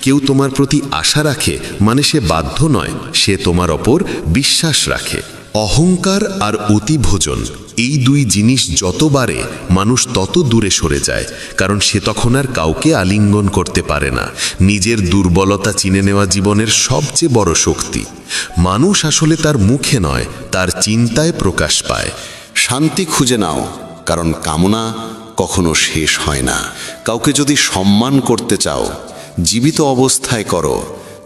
Speaker 8: কেউ তোমার প্রতি আশা রাখে মানে সে বাধ্য নয়, সে তোমার ওপর বিশ্বাস রাখে। অহংকার আর অতিভোজন, এই দুই জিনিস যত বাড়ে মানুষ তত দূরে সরে যায়, কারণ সে তখন আর কাউকে আলিঙ্গন করতে পারে না। নিজের দুর্বলতা চিনে নেওয়া জীবনের সবচেয়ে বড় শক্তি। মানুষ আসলে তার মুখে নয়, তার চিন্তায় প্রকাশ পায়।
Speaker 6: শান্তি খুঁজে নাও, কারণ কামনা কখনো শেষ হয় না। কাউকে যদি সম্মান করতে চাও, জীবিত অবস্থায় করো,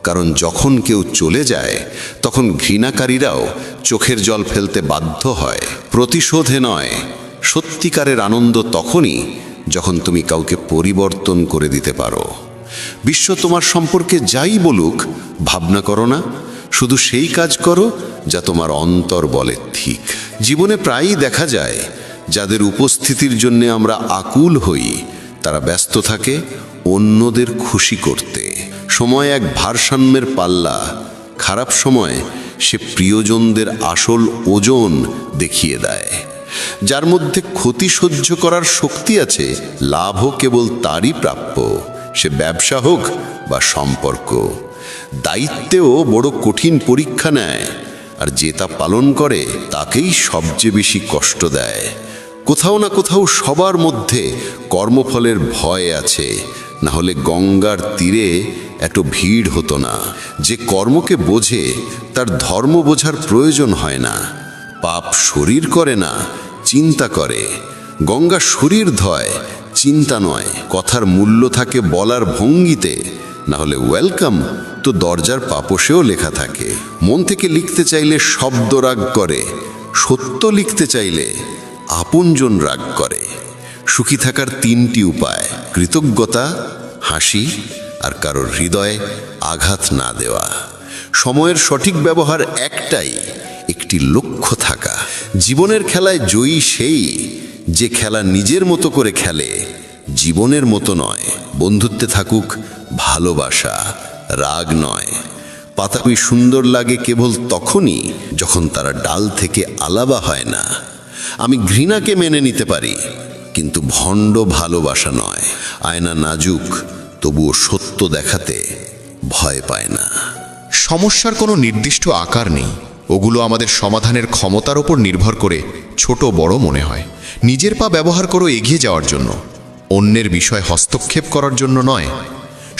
Speaker 6: কারণ যখন কেউ চলে যায় তখন ঘৃণাকারীরাও চোখের জল ফেলতে বাধ্য হয়। প্রতিশোধে নয়, সত্যিকারের আনন্দ তখনই যখন তুমি কাউকে পরিবর্তন করে দিতে পারো। বিশ্ব তোমার সম্পর্কে যাই বলুক, ভাবনা করো না, শুধু সেই কাজ করো যা তোমার অন্তর বলে ঠিক। জীবনে প্রায়ই দেখা যায় যাদের উপস্থিতির জন্য আমরা আকুল হই, তারা ব্যস্ত থাকে অন্যদের খুশি করতে। সময় এক ভারসাম্যের পাল্লা, খারাপ সময় সে প্রিয়জনদের আসল ওজন দেখিয়ে দেয়। যার মধ্যে ক্ষতি সহ্য করার শক্তি আছে, লাভও কেবল তারই প্রাপ্য, সে ব্যবসা হোক বা সম্পর্ক। দায়িত্বেও বড় কঠিন পরীক্ষা নেয়, আর যে তা পালন করে তাকেই সবচেয়ে বেশি কষ্ট দেয়। কোথাও না কোথাও সবার মধ্যে কর্মফলের ভয় আছে, না হলে গঙ্গার তীরে এত ভিড় হতো না। যে কর্মকে বোঝে তার ধর্ম বোঝার প্রয়োজন হয় না। পাপ শরীর করে না, চিন্তা করে। গঙ্গা শরীর ধয়, চিন্তা নয়। কথার মূল্য থাকে বলার ভঙ্গিতে, না হলে ওয়েলকাম তো দরজার পাপোশেও লেখা থাকে। মন থেকে লিখতে চাইলে শব্দ রাগ করে, সত্য লিখতে চাইলে আপনজন রাগ করে। সুখী থাকার তিনটি উপায়: কৃতজ্ঞতা, হাসি, আর কারোর হৃদয়ে আঘাত না দেওয়া। সময়ের সঠিক ব্যবহার একটাই, একটি লক্ষ্য থাকা। জীবনের খেলায় জয়ী সেই যে খেলা নিজের মতো করে খেলে, জীবনের মতো নয়। বন্ধুত্বে থাকুক ভালোবাসা, রাগ নয়। পাতাকুই সুন্দর লাগে কেবল তখনই যখন তারা ডাল থেকে আলাদা হয় না। আমি ঘৃণাকে মেনে নিতে পারি, কিন্তু ভণ্ড ভালোবাসা নয়। আয়না নাজুক, তবুও সত্য দেখাতে ভয় পায় না।
Speaker 9: সমস্যার কোনো নির্দিষ্ট আকার নেই, ওগুলো আমাদের সমাধানের ক্ষমতার ওপর নির্ভর করে ছোট বড় মনে হয়। নিজের পা ব্যবহার করো এগিয়ে যাওয়ার জন্য, অন্যের বিষয় হস্তক্ষেপ করার জন্য নয়।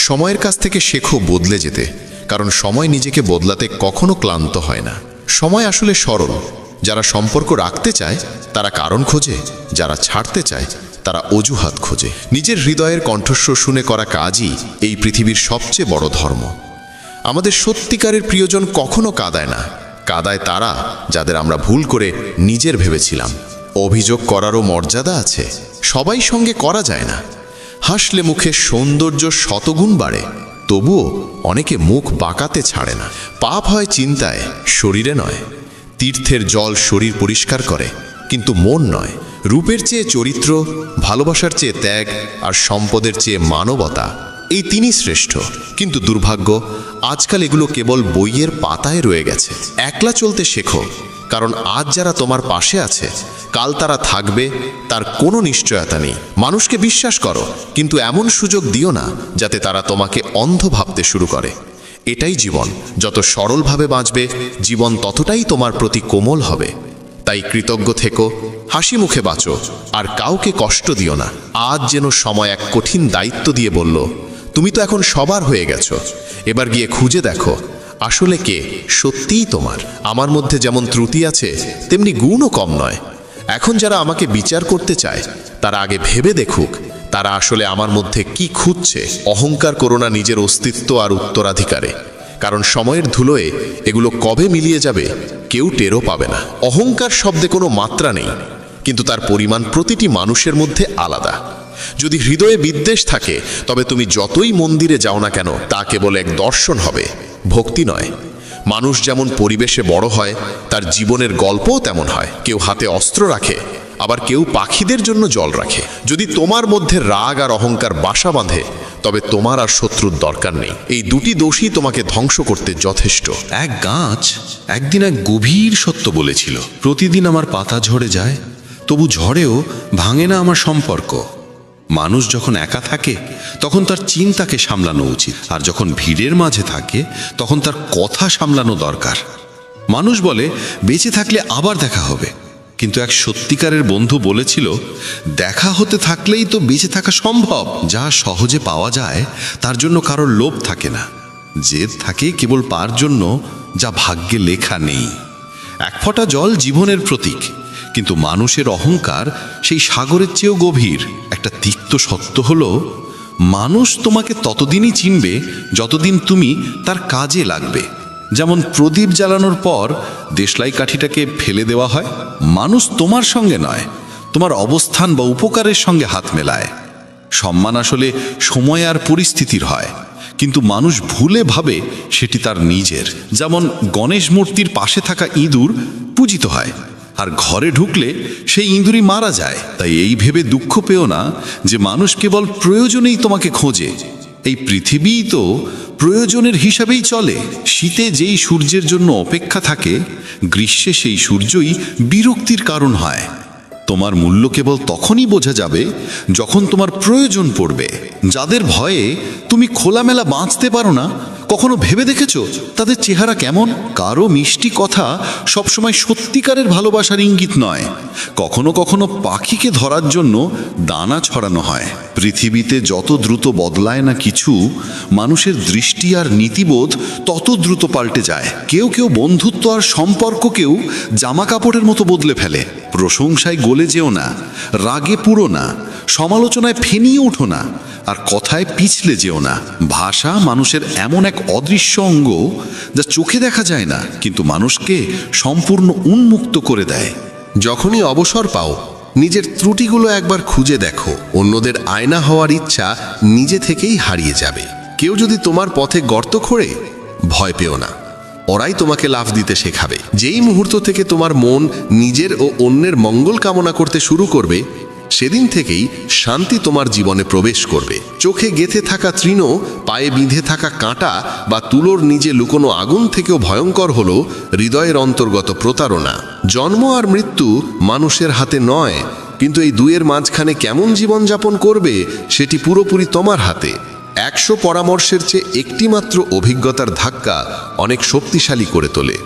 Speaker 9: সময়ের কাছ থেকে শেখো বদলে যেতে, কারণ সময় নিজেকে বদলাতে কখনো ক্লান্ত হয় না। সময় আসলে সরল। যারা সম্পর্ক রাখতে চায় তারা কারণ খোঁজে, যারা ছাড়তে চায় তারা অজুহাত খোঁজে। নিজের হৃদয়ের কণ্ঠস্বর শুনে করা কাজই এই পৃথিবীর সবচেয়ে বড় ধর্ম। আমাদের সত্যিকারের প্রিয়জন কখনো কাঁদায় না, কাঁদায় তারা যাদের আমরা ভুল করে নিজের ভেবেছিলাম। অভিযোগ করারও মর্যাদা আছে, সবাই সঙ্গে করা যায় না। হাসলে মুখে সৌন্দর্য শতগুণ বাড়ে, তবুও অনেকে মুখ বাঁকাতে ছাড়ে না। পাপ হয় চিন্তায়, শরীরে নয়। তীর্থের জল শরীর পরিষ্কার করে, কিন্তু মন নয়। রূপের চেয়ে চরিত্র, ভালোবাসার চেয়ে ত্যাগ, আর সম্পদের চেয়ে মানবতা, এই তিনই শ্রেষ্ঠ। কিন্তু দুর্ভাগ্য, আজকাল এগুলো কেবল বইয়ের পাতায় রয়ে গেছে। একলা চলতে শেখো, কারণ আজ যারা তোমার পাশে আছে কাল তারা থাকবে, তার কোনো নিশ্চয়তা নেই। মানুষকে বিশ্বাস করো, কিন্তু এমন সুযোগ দিও না যাতে তারা তোমাকে অন্ধ ভাবতে শুরু করে। এটাই জীবন। যত সরলভাবে বাঁচবে, জীবন ততটাই তোমার প্রতি কোমল হবে। তাই কৃতজ্ঞ থেকো, হাসি মুখে বাঁচো, আর কাউকে কষ্ট দিও না। আজ যেন সময় এক কঠিন দায়িত্ব দিয়ে বলল, তুমি তো এখন সবার হয়ে গেছো, এবার গিয়ে খুঁজে দেখো আসলে কে সত্যিই তোমার। আমার মধ্যে যেমন ত্রুটি আছে, তেমনি গুণও কম নয়। এখন যারা আমাকে বিচার করতে চায় তারা আগে ভেবে দেখুক তারা আসলে আমার মধ্যে কি খুঁজছে। অহংকার করো না নিজের অস্তিত্ব আর উত্তরাধিকারে, কারণ সময়ের ধুলোয় এগুলো কবে মিলিয়ে যাবে কেউ টেরও পাবে না। অহংকার শব্দে কোনো মাত্রা নেই, কিন্তু তার পরিমাণ প্রতিটি মানুষের মধ্যে আলাদা। যদি হৃদয়ে বিদ্বেষ থাকে, তবে তুমি যতই মন্দিরে যাও না কেন তা কেবল এক দর্শন হবে, ভক্তি নয়। মানুষ যেমন পরিবেশে বড় হয়, তার জীবনের গল্পও তেমন হয়। কেউ হাতে অস্ত্র রাখে, আবার কেউ পাখিদের জন্য জল রাখে। যদি তোমার মধ্যে রাগ আর অহংকার বাসা বাঁধে, তবে তোমার আর শত্রুর দরকার নেই। এই দুটি দোষই তোমাকে ধ্বংস করতে যথেষ্ট।
Speaker 5: এক গাছ একদিন এক গভীর সত্য বলেছিল, প্রতিদিন আমার পাতা ঝরে যায়, তবু ঝড়েও ভাঙে না আমার সম্পর্ক। মানুষ যখন একা থাকে তখন তার চিন্তাকে সামলানো উচিত, আর যখন ভিড়ের মাঝে থাকে তখন তার কথা সামলানো দরকার। মানুষ বলে বেঁচে থাকলে আবার দেখা হবে, কিন্তু এক সত্যিকারের বন্ধু বলেছিল, দেখা হতে থাকলেই তো বেঁচে থাকা সম্ভব। যা সহজে পাওয়া যায় তার জন্য কারোর লোভ থাকে না, জেদ থাকে কেবল পার জন্য যা ভাগ্যে লেখা নেই। এক ফোঁটা জল জীবনের প্রতীক, কিন্তু মানুষের অহংকার সেই সাগরের চেয়েও গভীর। একটা তিক্ত সত্য হলো, মানুষ তোমাকে ততদিনই চিনবে যতদিন তুমি তার কাজে লাগবে। যেমন প্রদীপ জ্বালানোর পর দেশলাই কাঠিটাকে ফেলে দেওয়া হয়, মানুষ তোমার সঙ্গে নয়, তোমার অবস্থান বা উপকারের সঙ্গে হাত মেলায়। সম্মান আসলে সময় আর পরিস্থিতির হয়, কিন্তু মানুষ ভুলে ভাবে সেটি তার নিজের। যেমন গণেশ মূর্তির পাশে থাকা ইঁদুর পূজিত হয়, আর ঘরে ঢুকলে সেই ইঁদুরই মারা যায়। তাই এই ভেবে দুঃখ পেও না যে মানুষ কেবল প্রয়োজনেই তোমাকে খোঁজে। এই পৃথিবীই তো প্রয়োজনের হিসাবেই চলে। শীতে যেই সূর্যের জন্য অপেক্ষা থাকে, গ্রীষ্মে সেই সূর্যই বিরক্তির কারণ হয়। তোমার মূল্য কেবল তখনই বোঝা যাবে যখন তোমার প্রয়োজন পড়বে। যাদের ভয়ে তুমি খোলামেলা বাঁচতে পারো না, কখনো ভেবে দেখেছো তাদের চেহারা কেমন? কারো মিষ্টি কথা সবসময় সত্যিকারের ভালোবাসার ইঙ্গিত নয়। কখনো কখনো পাখিকে ধরার জন্য দানা ছড়ানো হয়। পৃথিবীতে যত দ্রুত বদলায় না কিছু, মানুষের দৃষ্টি আর নীতিবোধ তত দ্রুত পাল্টে যায়। কেউ কেউ বন্ধুত্ব আর সম্পর্ককেও জামা কাপড়ের মতো বদলে ফেলে। প্রশংসায় গলে যেও না, রাগে পুরো না, সমালোচনায় ফেনিয়ে ওঠো না, আর কথায় পিছলে যেও না। ভাষা মানুষের এমন এক অদৃশ্য অঙ্গ যা চোখে দেখা যায় না, কিন্তু মানুষকে সম্পূর্ণ উন্মুক্ত করে দেয়।
Speaker 6: যখনই অবসর পাও, নিজের ত্রুটিগুলো একবার খুঁজে দেখো। অন্যদের আয়না হওয়ার ইচ্ছা নিজে থেকেই হারিয়ে যাবে। কেউ যদি তোমার পথে গর্ত খোঁড়ে, ভয় পেও না, ওরাই তোমাকে লাফ দিতে শেখাবে। যেই মুহূর্ত থেকে তোমার মন নিজের ও অন্যের মঙ্গল কামনা করতে শুরু করবে, সেদিন থেকেই শান্তি তোমার জীবনে প্রবেশ করবে। চোখে গেঁথে থাকা তৃণ, পায়ে বিঁধে থাকা কাঁটা বা তুলোর নিজে লুকোনো আগুন থেকেও ভয়ঙ্কর হলো হৃদয়ের অন্তর্গত প্রতারণা। জন্ম আর মৃত্যু মানুষের হাতে নয়, কিন্তু এই দুয়ের মাঝখানে কেমন জীবনযাপন করবে সেটি পুরোপুরি তোমার হাতে। 100 পরামর্শের চেয়ে একটি মাত্র অভিজ্ঞতার ধাক্কা অনেক শক্তিশালী করে তোলে।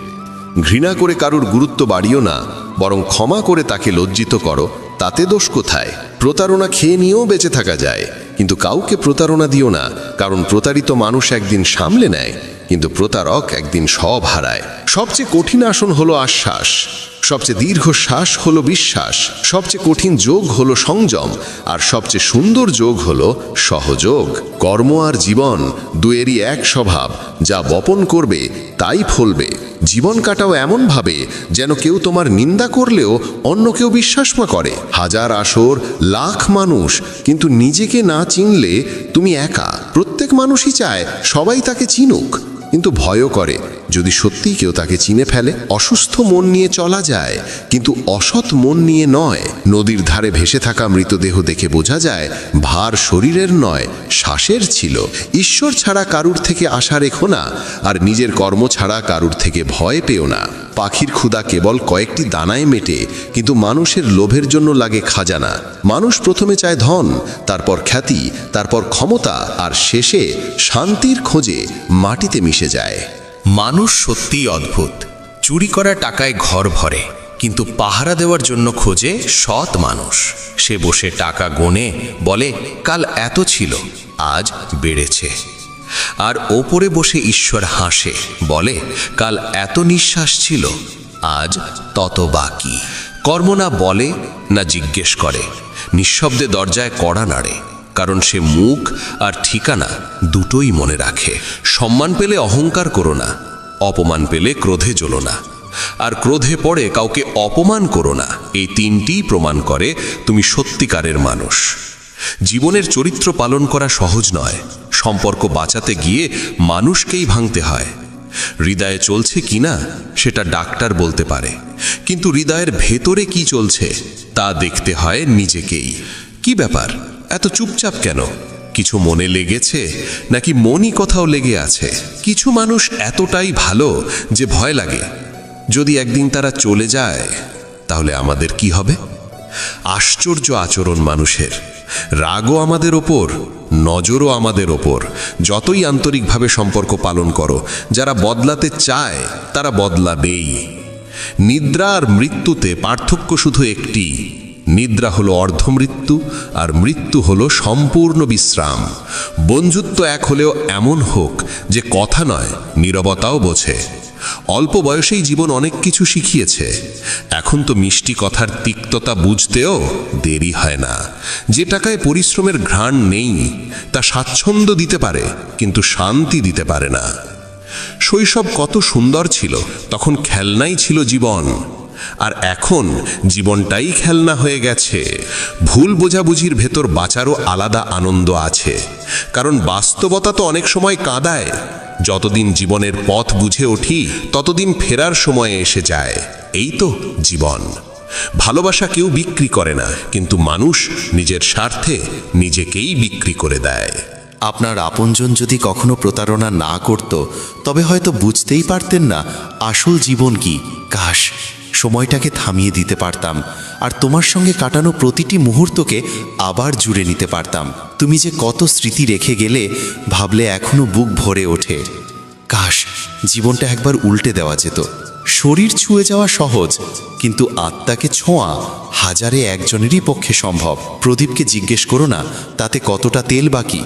Speaker 6: ঘৃণা করে কারুর গুরুত্ব বাড়িও না, বরং ক্ষমা করে তাকে লজ্জিত করো। তাতে দোষ কোথায়? প্রতারণা খেয়ে নিয়েও বেঁচে থাকা যায়, কিন্তু কাউকে প্রতারণা দিও না, কারণ প্রতারিত মানুষ একদিন সামলে নেয়, কিন্তু প্রতারক একদিন সব হারায়। সবচেয়ে কঠিন আসন হলো আশ্বাস, সবচেয়ে দীর্ঘ শ্বাস হলো বিশ্বাস, সবচেয়ে কঠিন যোগ হলো সংযম, আর সবচেয়ে সুন্দর যোগ হলো সহযোগ। কর্ম আর জীবন দুয়েরই এক স্বভাব, যা বপন করবে তাই ফলবে। জীবন কাটাও এমনভাবে যেন কেউ তোমার নিন্দা করলেও অন্য কেউ বিশ্বাস করে। হাজার আসর, লাখ মানুষ, কিন্তু নিজেকে না চিনলে তুমি একা। প্রত্যেক মানুষই চায় সবাই তাকে চিনুক, কিন্তু ভয়ও করে যদি সত্যিই কেউ তাকে চিনে ফেলে। অসুস্থ মন নিয়ে চলা যায়, কিন্তু অসৎ মন নিয়ে নয়। নদীর ধারে ভেসে থাকা মৃতদেহ দেখে বোঝা যায় ভার শরীরের নয়, শ্বাসের ছিল। ঈশ্বর ছাড়া কারুর থেকে আশা রেখো না, আর নিজের কর্ম ছাড়া কারুর থেকে ভয় পেও না। পাখির ক্ষুধা কেবল কয়েকটি দানায় মেটে, কিন্তু মানুষের লোভের জন্য লাগে খাজানা। মানুষ প্রথমে চায় ধন, তারপর খ্যাতি, তারপর ক্ষমতা, আর শেষে শান্তির খোঁজে মাটিতে মিশে যায়।
Speaker 7: মানুষ সত্যিই অদ্ভুত। চুরি করা টাকায় ঘর ভরে, কিন্তু পাহারা দেওয়ার জন্য খোঁজে সৎ মানুষ। সে বসে টাকা গোনে, বলে কাল এত ছিল, আজ বেড়েছে। আর ওপরে বসে ঈশ্বর হাসে, বলে কাল এত নিঃশ্বাস ছিল, আজ তত বাকি। কর্ম না বলে না জিজ্ঞেস করে, নিঃশব্দে দরজায় কড়া নাড়ে, কারণ সে মুখ আর ঠিকানা দুটোই মনে রাখে। সম্মান পেলে অহংকার করো না, অপমান পেলে ক্রোধে জ্বলো না, আর ক্রোধে পড়ে কাউকে অপমান করো না। এই তিনটিই প্রমাণ করে তুমি সত্যিকারের মানুষ। জীবনের চরিত্র পালন করা সহজ নয়। সম্পর্ক বাঁচাতে গিয়ে মানুষকেই ভাঙতে হয়।
Speaker 5: হৃদয়ে চলছে কিনা সেটা ডাক্তার বলতে পারে, কিন্তু হৃদয়ের ভেতরে কি চলছে তা দেখতে হয় নিজেকেই। কি ব্যাপার, এত চুপচাপ কেন? কিছু মনে লেগেছে নাকি মনই কোথাও লেগে আছে? কিছু মানুষ এতটাই ভালো যে ভয় লাগে যদি একদিন তারা চলে যায় তাহলে আমাদের কি হবে। আশ্চর্য আচরণ মানুষের, রাগও আমাদের ওপর, নজরও আমাদের ওপর। যতই আন্তরিকভাবে সম্পর্ক পালন করো, যারা বদলাতে চায় তারা বদলাবেই। নিদ্রা আর মৃত্যুতে পার্থক্য শুধু একটি, নিদ্রা হলো অর্ধমৃত্যু আর মৃত্যু হলো সম্পূর্ণ বিশ্রাম। বন্ধুত্ব এক হলেও এমন হোক যে কথা নয়, নীরবতাও বোঝে। অল্প বয়সেই জীবন অনেক কিছু শিখিয়েছে, এখন তো মিষ্টি কথার তিক্ততা বুঝতেও দেরি হয় না। যে টাকায় পরিশ্রমের ঘ্রাণ নেই তা স্বাচ্ছন্দ্য দিতে পারে কিন্তু শান্তি দিতে পারে না। শৈশব কত সুন্দর ছিল, তখন খেলনাই ছিল জীবন, আর এখন জীবনটাই খেলনা হয়ে গেছে। ভুল বোঝাবুঝির ভেতর বাঁচারও আলাদা আনন্দ আছে, কারণ বাস্তবতা তো অনেক সময় কাঁদায়। যতদিন জীবনের পথ বুঝে উঠি ততদিন ফেরার সময় এসে যায়। এই তো জীবন। ভালোবাসা কেউ বিক্রি করে না, কিন্তু মানুষ নিজের স্বার্থে নিজেকেই বিক্রি করে দেয়।
Speaker 2: আপনার আপনজন যদি কখনো প্রতারণা না করত, তবে হয়তো বুঝতেই পারতেন না আসল জীবন কি। কাশ সময়টাকে থামিয়ে দিতে পারতাম, আর তোমার সঙ্গে কাটানো প্রতিটি মুহূর্তকে আবার জুড়ে নিতে পারতাম। তুমি যে কত স্মৃতি রেখে গেলে ভাবলে এখনো বুক ভরে ওঠে। কাশ জীবনটা একবার উল্টে দেওয়া যেত। শরীর ছুঁয়ে যাওয়া সহজ, কিন্তু আত্মাকে ছোঁয়া হাজারে একজনেরই পক্ষে সম্ভব। প্রদীপকে জিজ্ঞেস করো না তাতে কতটা তেল বাকি,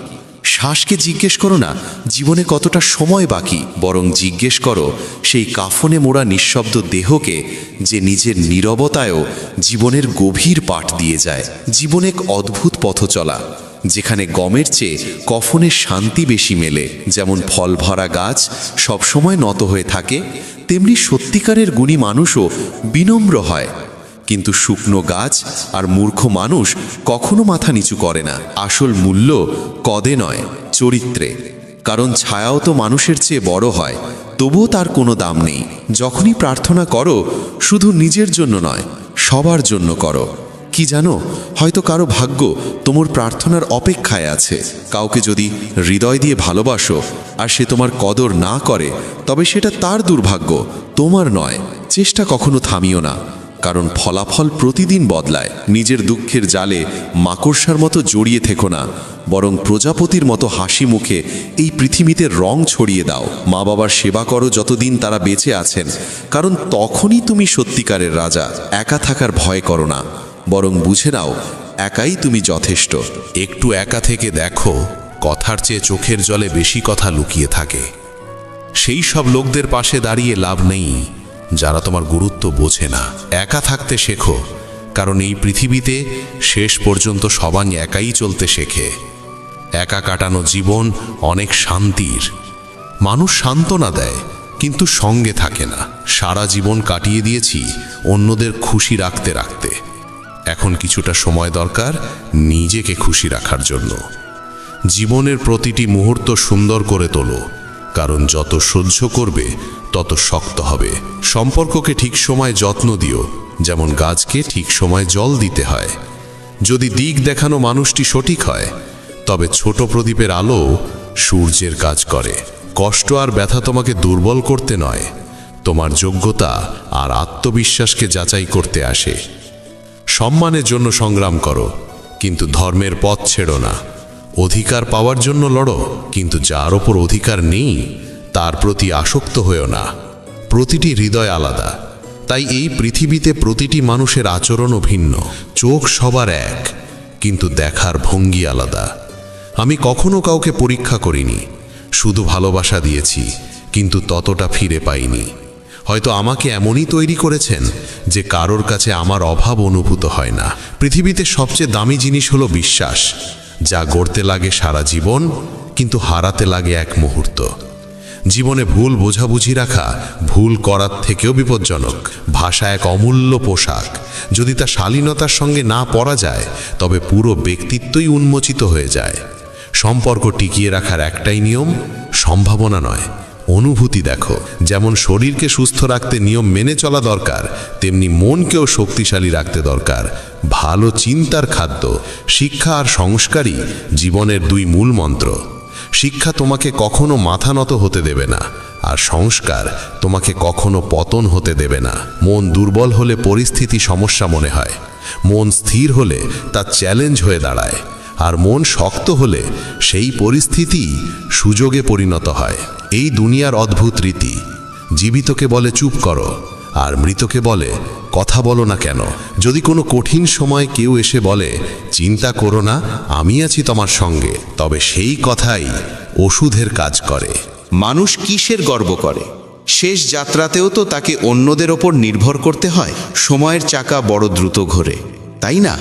Speaker 2: শ্বাসকে জিজ্ঞেস করো না জীবনে কতটা সময় বাকি, বরং জিজ্ঞেস করো সেই কাফনে মোড়া নিঃশব্দ দেহকে যে নিজের নীরবতায়ও জীবনের গভীর পাঠ দিয়ে যায়। জীবন এক অদ্ভুত পথ চলা, যেখানে গমের চেয়ে কফনের শান্তি বেশি মেলে। যেমন ফল ভরা গাছ সবসময় নত হয়ে থাকে, তেমনি সত্যিকারের গুণী মানুষও বিনম্র হয়। কিন্তু শুকনো গাছ আর মূর্খ মানুষ কখনো মাথা নিচু করে না। আসল মূল্য কদে নয়, চরিত্রে। কারণ ছায়াও তো মানুষের চেয়ে বড় হয়, তবুও তার কোনো দাম নেই। যখনই প্রার্থনা করো শুধু নিজের জন্য নয়, সবার জন্য করো। কি জানো, হয়তো কারো ভাগ্য তোমার প্রার্থনার অপেক্ষায় আছে। কাউকে যদি হৃদয় দিয়ে ভালোবাসো আর সে তোমার কদর না করে, তবে সেটা তার দুর্ভাগ্য, তোমার নয়। চেষ্টা কখনো থামিও না, কারণ ফলাফল প্রতিদিন বদলায়। নিজের দুঃখের জালে মাকড়সার মতো জড়িয়ে থেকো না, বরং প্রজাপতির মতো হাসি মুখে এই পৃথিবীতে রং ছড়িয়ে দাও। মা বাবার সেবা করো যতদিন তারা বেঁচে আছেন, কারণ তখনই তুমি সত্যিকারের রাজা। একা থাকার ভয় করো না, বরং বুঝে নাও একাই তুমি যথেষ্ট।
Speaker 5: একটু একা থেকে দেখো, কথার চেয়ে চোখের জলে বেশি কথা লুকিয়ে থাকে। সেই সব লোকদের পাশে দাঁড়িয়ে লাভ নেই যারা তোমার গুরুত্ব বোঝে না। একা থাকতে শেখো, কারণ এই পৃথিবীতে শেষ পর্যন্ত সবাই একাই চলতে শেখে। একা কাটানো জীবন অনেক শান্তির। মানুষ সান্ত্বনা দেয় কিন্তু সঙ্গে থাকে না। সারা জীবন কাটিয়ে দিয়েছি অন্যদের খুশি রাখতে রাখতে। এখন কিছুটা সময় দরকার নিজেকে খুশি রাখার জন্য। জীবনের প্রতিটি মুহূর্ত সুন্দর করে তোলো, কারণ যত সহ্য করবে তত শক্ত হবে। সম্পর্ককে ঠিক সময় যত্ন দিও, যেমন গাছকে ঠিক সময় জল দিতে হয়। যদি দিক দেখানো মানুষটি সঠিক হয়, তবে ছোট প্রদীপের আলো সূর্যের কাজ করে। কষ্ট আর ব্যথা তোমাকে দুর্বল করতে নয়, তোমার যোগ্যতা আর আত্মবিশ্বাসকে যাচাই করতে আসে। সম্মানের জন্য সংগ্রাম করো, কিন্তু ধর্মের পথ ছেড়ো না। অধিকার পাওয়ার জন্য লড়ো, কিন্তু যার ওপর অধিকার নেই তার প্রতি আসক্ত হয়েও না। প্রতিটি হৃদয় আলাদা, তাই এই পৃথিবীতে প্রতিটি মানুষের আচরণও ভিন্ন। চোখ সবার এক, কিন্তু দেখার ভঙ্গি আলাদা। আমি কখনো কাউকে পরীক্ষা করিনি, শুধু ভালোবাসা দিয়েছি, কিন্তু ততটা ফিরে পাইনি। হয়তো আমাকে এমনই তৈরি করেছেন যে কারোর কাছে আমার অভাব অনুভূত হয় না। পৃথিবীতে সবচেয়ে দামি জিনিস হলো বিশ্বাস, যা গড়তে লাগে সারা জীবন, কিন্তু হারাতে লাগে এক মুহূর্ত। জীবনে ভুল বোঝাবুঝি রাখা ভুল করার থেকেও বিপজ্জনক। ভাষা এক অমূল্য পোশাক, যদি তা শালীনতার সঙ্গে না পরা যায় তবে পুরো ব্যক্তিত্বই উন্মোচিত হয়ে যায়। সম্পর্ক টিকিয়ে রাখার একটাই নিয়ম, সম্ভাবনা নয়,
Speaker 8: অনুভূতি দেখো। যেমন শরীরকে সুস্থ রাখতে নিয়ম মেনে চলা দরকার, তেমনি মনকেও শক্তিশালী রাখতে দরকার ভালো চিন্তার খাদ্য। শিক্ষা আর সংস্কারই জীবনের দুই মূল মন্ত্র। শিক্ষা তোমাকে কখনো মাথা নত হতে দেবে না, আর সংস্কার তোমাকে কখনো পতন হতে দেবে না। মন দুর্বল হলে পরিস্থিতি সমস্যা মনে হয়, মন স্থির হলে তা চ্যালেঞ্জ হয়ে দাঁড়ায়, আর মন শক্ত হলে সেই পরিস্থিতি সুযোগে পরিণত হয়। এই দুনিয়ার অদ্ভুত রীতি। জীবিতকে বলে চুপ করো, আর মৃতকে বলে কথা বলো না কেন। যদি কোনো কঠিন সময় কেউ এসে বলে চিন্তা করো না, আমি আছি তোমার সঙ্গে, তবে সেই কথাই ওষুধের কাজ করে।
Speaker 6: মানুষ কিসের গর্ব করে? শেষ যাত্রাতেও তো তাকে অন্যদের ওপর নির্ভর করতে হয়। সময়ের চাকা বড় দ্রুত ঘোরে, তাই না?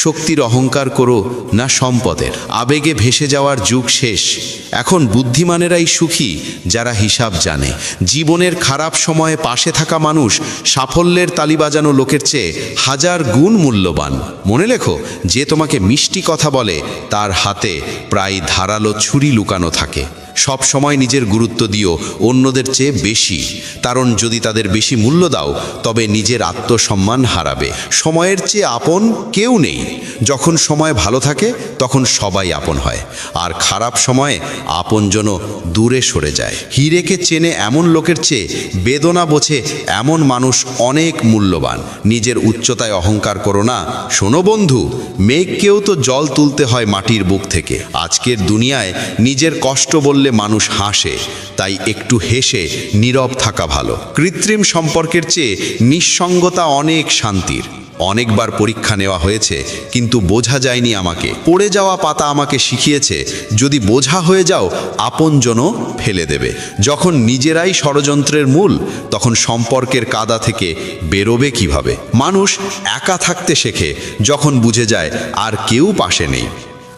Speaker 6: শক্তির অহংকার করো না সম্পদের। আবেগে ভেসে যাওয়ার যুগ শেষ। এখন বুদ্ধিমানেরাই সুখী যারা হিসাব জানে। জীবনের খারাপ সময়ে পাশে থাকা মানুষ সাফল্যের তালি বাজানো লোকের চেয়ে 1000 গুণ মূল্যবান। মনে রেখো, যে তোমাকে মিষ্টি কথা বলে তার হাতে প্রায় ধারালো ছুরি লুকানো থাকে। সব সময় নিজের গুরুত্ব দিও অন্যদের চেয়ে বেশি, কারণ যদি তাদের বেশি মূল্য দাও তবে নিজের আত্মসম্মান হারাবে। সময়ের চেয়ে আপন কেউ নেই। যখন সময় ভালো থাকে তখন সবাই আপন হয়, আর খারাপ সময়ে আপনজন দূরে সরে যায়। হিরেকে চেনে এমন লোকের চেয়ে বেদনা বোঝে এমন মানুষ অনেক মূল্যবান। নিজের উচ্চতায় অহংকার করো না। শোনো বন্ধু, মেঘকেও তো জল তুলতে হয় মাটির বুক থেকে। আজকের দুনিয়ায় নিজের কষ্ট বললে মানুষ হাসে, তাই একটু হেসে নীরব থাকা ভালো। কৃত্রিম সম্পর্কের চেয়ে নিঃসঙ্গতা অনেক শান্তির। অনেকবার পরীক্ষা নেওয়া হয়েছে, কিন্তু বোঝা যায়নি আমাকে। পড়ে যাওয়া পাতা আমাকে শিখিয়েছে, যদি বোঝা হয়ে যাও আপনজনও ফেলে দেবে। যখন নিজেরাই ষড়যন্ত্রের মূল, তখন সম্পর্কের কাদা থেকে বেরোবে কিভাবে? মানুষ একা থাকতে শেখে যখন বুঝে যায় আর কেউ পাশে নেই।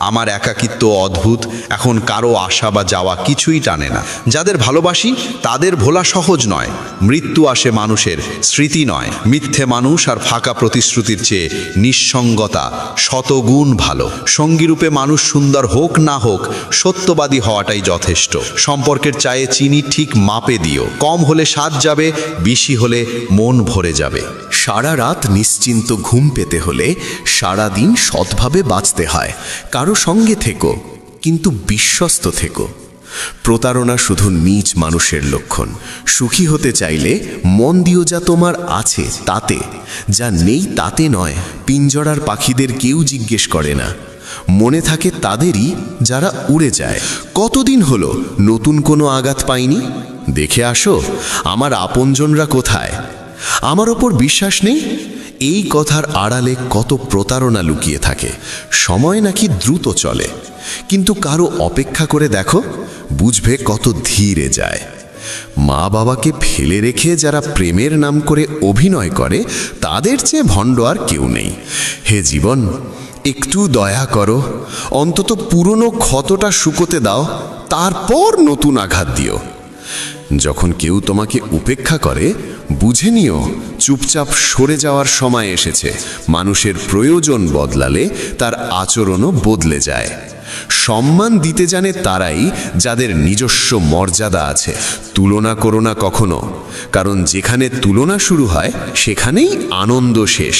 Speaker 6: আমার একাকিত্ব অদ্ভুত। এখন কারো আশা বা যাওয়া কিছুই টানে না। যাদের ভালোবাসি তাদের ভোলা সহজ নয়। মৃত্যু আসে মানুষের, স্মৃতি নয়। মিথ্যে মানুষ আর ফাঁকা প্রতিশ্রুতির চেয়ে নিঃসঙ্গতা শতগুণ ভালো। সঙ্গীরূপে মানুষ সুন্দর হোক না হোক, সত্যবাদী হওয়াটাই যথেষ্ট। সম্পর্কের চায়ে চিনি ঠিক মাপে দিও। কম হলে স্বাদ যাবে, বেশি হলে মন ভরে যাবে।
Speaker 10: সারা রাত নিশ্চিন্ত ঘুম পেতে হলে সারা দিন সৎভাবে বাঁচতে হয়। কারো সঙ্গে থেকো, কিন্তু বিশ্বস্ত থেকো। প্রতারণা শুধু নীচ মানুষের লক্ষণ। সুখী হতে চাইলে মন দিও যা তোমার আছে তাতে, যা নেই তাতে নয়। পিঞ্জরার পাখিদের কেউ জিজ্ঞেস করে না, মনে থাকে তাদেরই যারা উড়ে যায়। কতদিন হলো নতুন কোনো আঘাত পাইনি? দেখে আসো আমার আপনজনরা কোথায়। আমার ওপর বিশ্বাস নেই? এই কথার আড়ালে কত প্রতারণা লুকিয়ে থাকে। সময় নাকি দ্রুত চলে, কিন্তু কারো অপেক্ষা করে দেখো, বুঝবে কত ধীরে যায়। মা বাবাকে ফেলে রেখে যারা প্রেমের নাম করে অভিনয় করে, তাদের চেয়ে ভণ্ড আর কেউ নেই। হে জীবন, একটু দয়া করো, অন্তত পুরনো ক্ষতটা শুকোতে দাও, তারপর নতুন আঘাত দিও। যখন কেউ তোমাকে উপেক্ষা করে, বুঝে নিও চুপচাপ সরে যাওয়ার সময় এসেছে। মানুষের প্রয়োজন বদলালে তার আচরণও বদলে যায়। সম্মান দিতে জানে তারাই যাদের নিজস্ব মর্যাদা আছে। তুলনা করো না কখনো, কারণ যেখানে তুলনা শুরু হয় সেখানেই আনন্দ শেষ।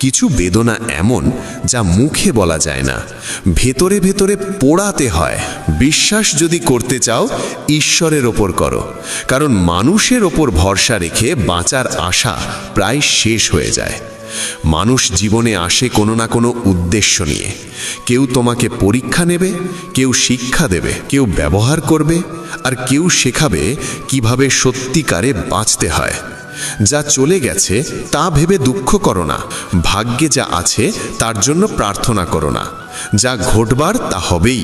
Speaker 10: কিছু বেদনা এমন যা মুখে বলা যায় না, ভেতরে ভেতরে পোড়াতে হয়। বিশ্বাস যদি করতে চাও, ঈশ্বরের ওপর করো, কারণ মানুষের ওপর ভরসা রেখে বাঁচার আশা প্রায় শেষ হয়ে যায়। মানুষ জীবনে আসে কোনো না কোনো উদ্দেশ্য নিয়ে। কেউ তোমাকে পরীক্ষা নেবে, কেউ শিক্ষা দেবে, কেউ ব্যবহার করবে, আর কেউ শেখাবে কিভাবে সত্যিকারে বাঁচতে হয়। যা চলে গেছে তা ভেবে দুঃখ করো না। ভাগ্যে যা আছে তার জন্য প্রার্থনা করো না। যা ঘটবার তা হবেই।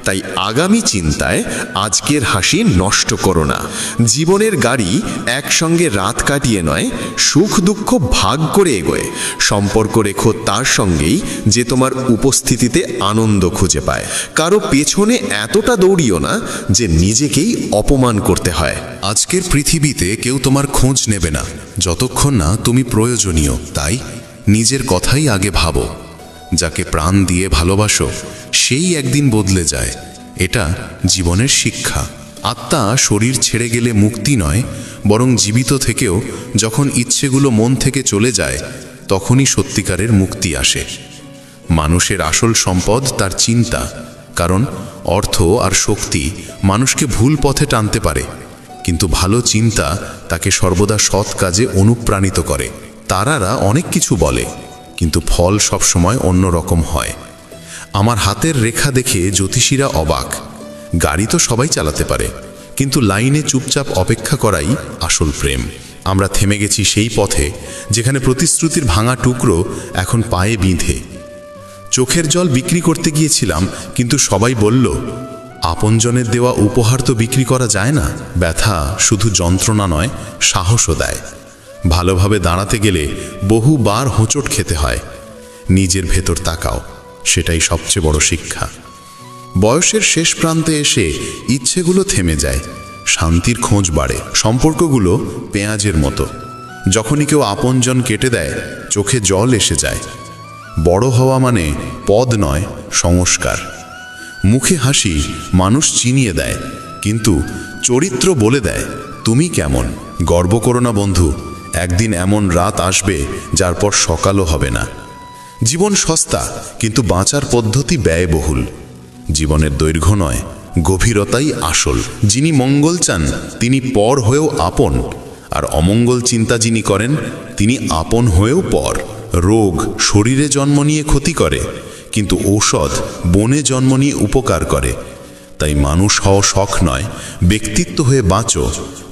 Speaker 10: তাই আগামী চিন্তায় আজকের হাসি নষ্ট করো না। জীবনের গাড়ি একসঙ্গে রাত কাটিয়ে নয়, সুখ দুঃখ ভাগ করে এগোয়। সম্পর্ক রেখো তার সঙ্গেই যে তোমার উপস্থিতিতে আনন্দ খুঁজে পায়। কারো পেছনে এতটা দৌড়িও না যে নিজেকেই অপমান করতে হয়।
Speaker 4: আজকের পৃথিবীতে কেউ তোমার খোঁজ নেবে না যতক্ষণ না তুমি প্রয়োজনীয়। তাই নিজের কথাই আগে ভাবো। যাকে প্রাণ দিয়ে ভালোবাসো সেই একদিন বদলে যায়। এটা জীবনের শিক্ষা।
Speaker 11: আত্মা শরীর ছেড়ে গেলে মুক্তি নয়, বরং জীবিত থেকেও যখন ইচ্ছেগুলো মন থেকে চলে যায় তখনই সত্যিকারের মুক্তি আসে। মানুষের আসল সম্পদ তার চিন্তা, কারণ অর্থ আর শক্তি মানুষকে ভুল পথে টানতে পারে, কিন্তু ভালো চিন্তা তাকে সর্বদা সৎ কাজে অনুপ্রাণিত করে। তারারা অনেক কিছু বলে, কিন্তু ফল সবসময় অন্যরকম হয়। আমার হাতের রেখা দেখে জ্যোতিষীরা অবাক। গাড়ি তো সবাই চালাতে পারে, কিন্তু লাইনে চুপচাপ অপেক্ষা করাই আসল প্রেম। আমরা থেমে গেছি সেই পথে যেখানে প্রতিশ্রুতির ভাঙা টুকরো এখন পায়ে বিঁধে। চোখের জল বিক্রি করতে গিয়েছিলাম, কিন্তু সবাই বলল, আপনজনের দেওয়া উপহার তো বিক্রি করা যায় না। ব্যথা শুধু যন্ত্রণা নয়, সাহসও দেয়। ভালোভাবে দাঁড়াতে গেলে বহুবার হোঁচট খেতে হয়। নিজের ভেতর তাকাও, সেটাই সবচেয়ে বড় শিক্ষা। বয়সের শেষ প্রান্তে এসে ইচ্ছেগুলো থেমে যায়, শান্তির খোঁজ বাড়ে। সম্পর্কগুলো পেঁয়াজের মতো, যখনই কেউ আপনজন কেটে দেয় চোখে জল এসে যায়। বড় হওয়া মানে পদ নয়, সংস্কার। মুখে হাসি মানুষ চিনিয়ে দেয়, কিন্তু চরিত্র বলে দেয় তুমি কেমন। গর্ব করো না বন্ধু, একদিন এমন রাত আসবে যার পর সকালও হবে না। জীবন সস্তা, কিন্তু বাঁচার পদ্ধতি ব্যয়বহুল। জীবনের দৈর্ঘ্য নয়, গভীরতাই আসল। যিনি মঙ্গল চান তিনি পর হয়েও আপন, আর অমঙ্গল চিন্তা যিনি করেন তিনি আপন হয়েও পর। রোগ শরীরে জন্ম নিয়ে ক্ষতি করে, কিন্তু ঔষধ বনে জন্ম নিয়ে উপকার করে। তাই মানুষ হওয়া শখ নয়, ব্যক্তিত্ব হয়ে বাঁচো,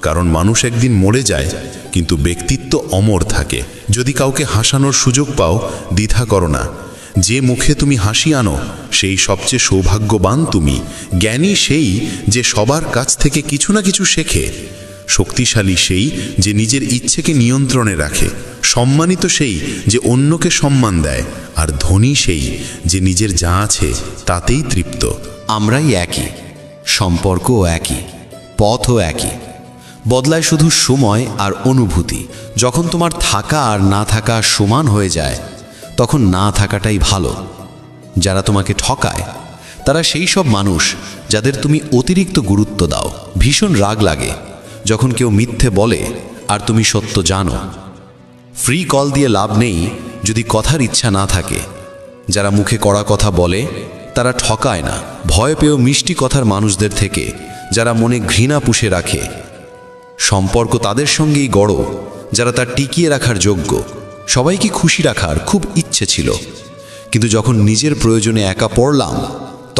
Speaker 11: কারণ মানুষ একদিন মরে যায়, কিন্তু ব্যক্তিত্ব অমর থাকে। যদি কাউকে হাসানোর সুযোগ পাও, দ্বিধা করো না। যে মুখে তুমি হাসি আনো সেই সবচেয়ে সৌভাগ্যবান তুমি। জ্ঞানী সেই যে সবার কাছ থেকে কিছু না কিছু শেখে। শক্তিশালী সেই যে নিজের ইচ্ছেকে নিয়ন্ত্রণে রাখে। সম্মানিত সেই যে অন্যকে সম্মান দেয়, আর ধনী সেই যে নিজের যা আছে তাতেই তৃপ্ত।
Speaker 10: আমরাই একই, সম্পর্কও একই, পথও একই। বদলায় শুধু সময় আর অনুভূতি। যখন তোমার থাকা আর না থাকা সমান হয়ে যায়, তখন না থাকাটাই ভালো। যারা তোমাকে ঠকায় তারা সেই সব মানুষ যাদের তুমি অতিরিক্ত গুরুত্ব দাও। ভীষণ রাগ লাগে যখন কেউ মিথ্যে বলে আর তুমি সত্য জানো। ফ্রি কল দিয়ে লাভ নেই যদি কথার ইচ্ছা না থাকে। যারা মুখে কড়া কথা বলে তারা ঠকায় না, ভয় পেয়েও মিষ্টি কথার মানুষদের থেকে, যারা মনে ঘৃণা পুষে রাখে। সম্পর্ক তাদের সঙ্গেই গড়ো যারা তার টিকিয়ে রাখার যোগ্য। সবাইকে খুশি রাখার খুব ইচ্ছে ছিল, কিন্তু যখন নিজের প্রয়োজনে একা পড়লাম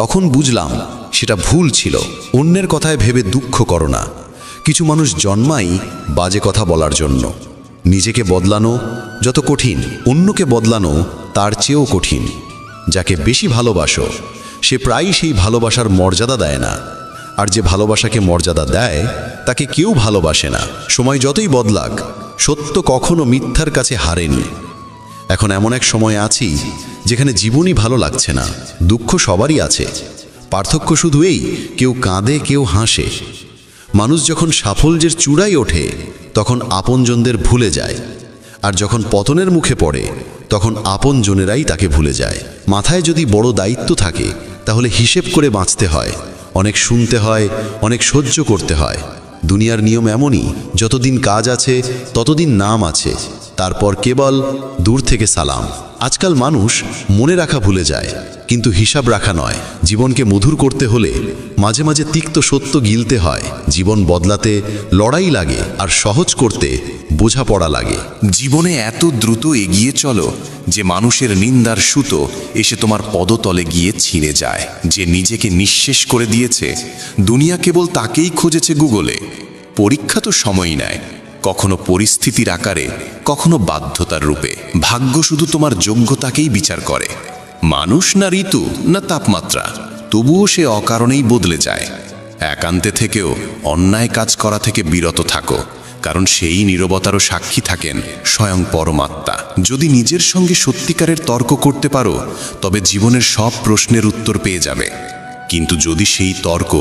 Speaker 10: তখন বুঝলাম সেটা ভুল ছিল। অন্যের কথায় ভেবে দুঃখ করো না। কিছু মানুষ জন্মাই বাজে কথা বলার জন্য। নিজেকে বদলানো যত কঠিন, অন্যকে বদলানো তার চেয়েও কঠিন। যাকে বেশি ভালোবাসো সে প্রায়ই সেই ভালোবাসার মর্যাদা দেয় না, আর যে ভালোবাসাকে মর্যাদা দেয় তাকে কেউ ভালোবাসে না। সময় যতই বদলাক, সত্য কখনো মিথ্যার কাছে হারেনি। এখন এমন এক সময় আছি যেখানে জীবনই ভালো লাগছে না। দুঃখ সবারই আছে, পার্থক্য শুধু এই, কেউ কাঁদে কেউ হাসে। মানুষ যখন সাফল্যের চূড়ায় ওঠে তখন আপনজনদের ভুলে যায়, আর যখন পতনের মুখে পড়ে তখন আপনজনেরাই তাকে ভুলে যায়। মাথায় যদি বড় দায়িত্ব থাকে তাহলে হিসেব করে বাঁচতে হয়। অনেক শুনতে হয়, অনেক সহ্য করতে হয়। দুনিয়ার নিয়ম এমনই, যতদিন কাজ আছে ততদিন নাম আছে, তারপর কেবল দূর থেকে সালাম। আজকাল মানুষ মনে রাখা ভুলে যায়, কিন্তু হিসাব রাখা নয়। জীবনকে মধুর করতে হলে মাঝে মাঝে তিক্ত সত্য গিলতে হয়। জীবন বদলাতে লড়াই লাগে, আর সহজ করতে বোঝাপড়া লাগে।
Speaker 12: জীবনে এত দ্রুত এগিয়ে চলো যে মানুষের নিন্দার সুতো এসে তোমার পদতলে গিয়ে ছিঁড়ে যায়। যে নিজেকে নিঃশেষ করে দিয়েছে, দুনিয়া কেবল তাকেই খুঁজেছে গুগলে। পরীক্ষা তো সময়ই নেয়, কখনো পরিস্থিতির আকারে, কখনো বাধ্যতার রূপে। ভাগ্য শুধু তোমার যোগ্যতাকেই বিচার করে। মানুষ না ঋতু না তাপমাত্রা, তবুও সে অকারণেই বদলে যায়। একান্তে থেকেও অন্যায় কাজ করা থেকে বিরত থাকো, কারণ সেই নীরবতারও সাক্ষী থাকেন স্বয়ং পরমাত্মা। যদি নিজের সঙ্গে সত্যিকারের তর্ক করতে পারো, তবে জীবনের সব প্রশ্নের উত্তর পেয়ে যাবে।
Speaker 3: কিন্তু যদি সেই তর্ক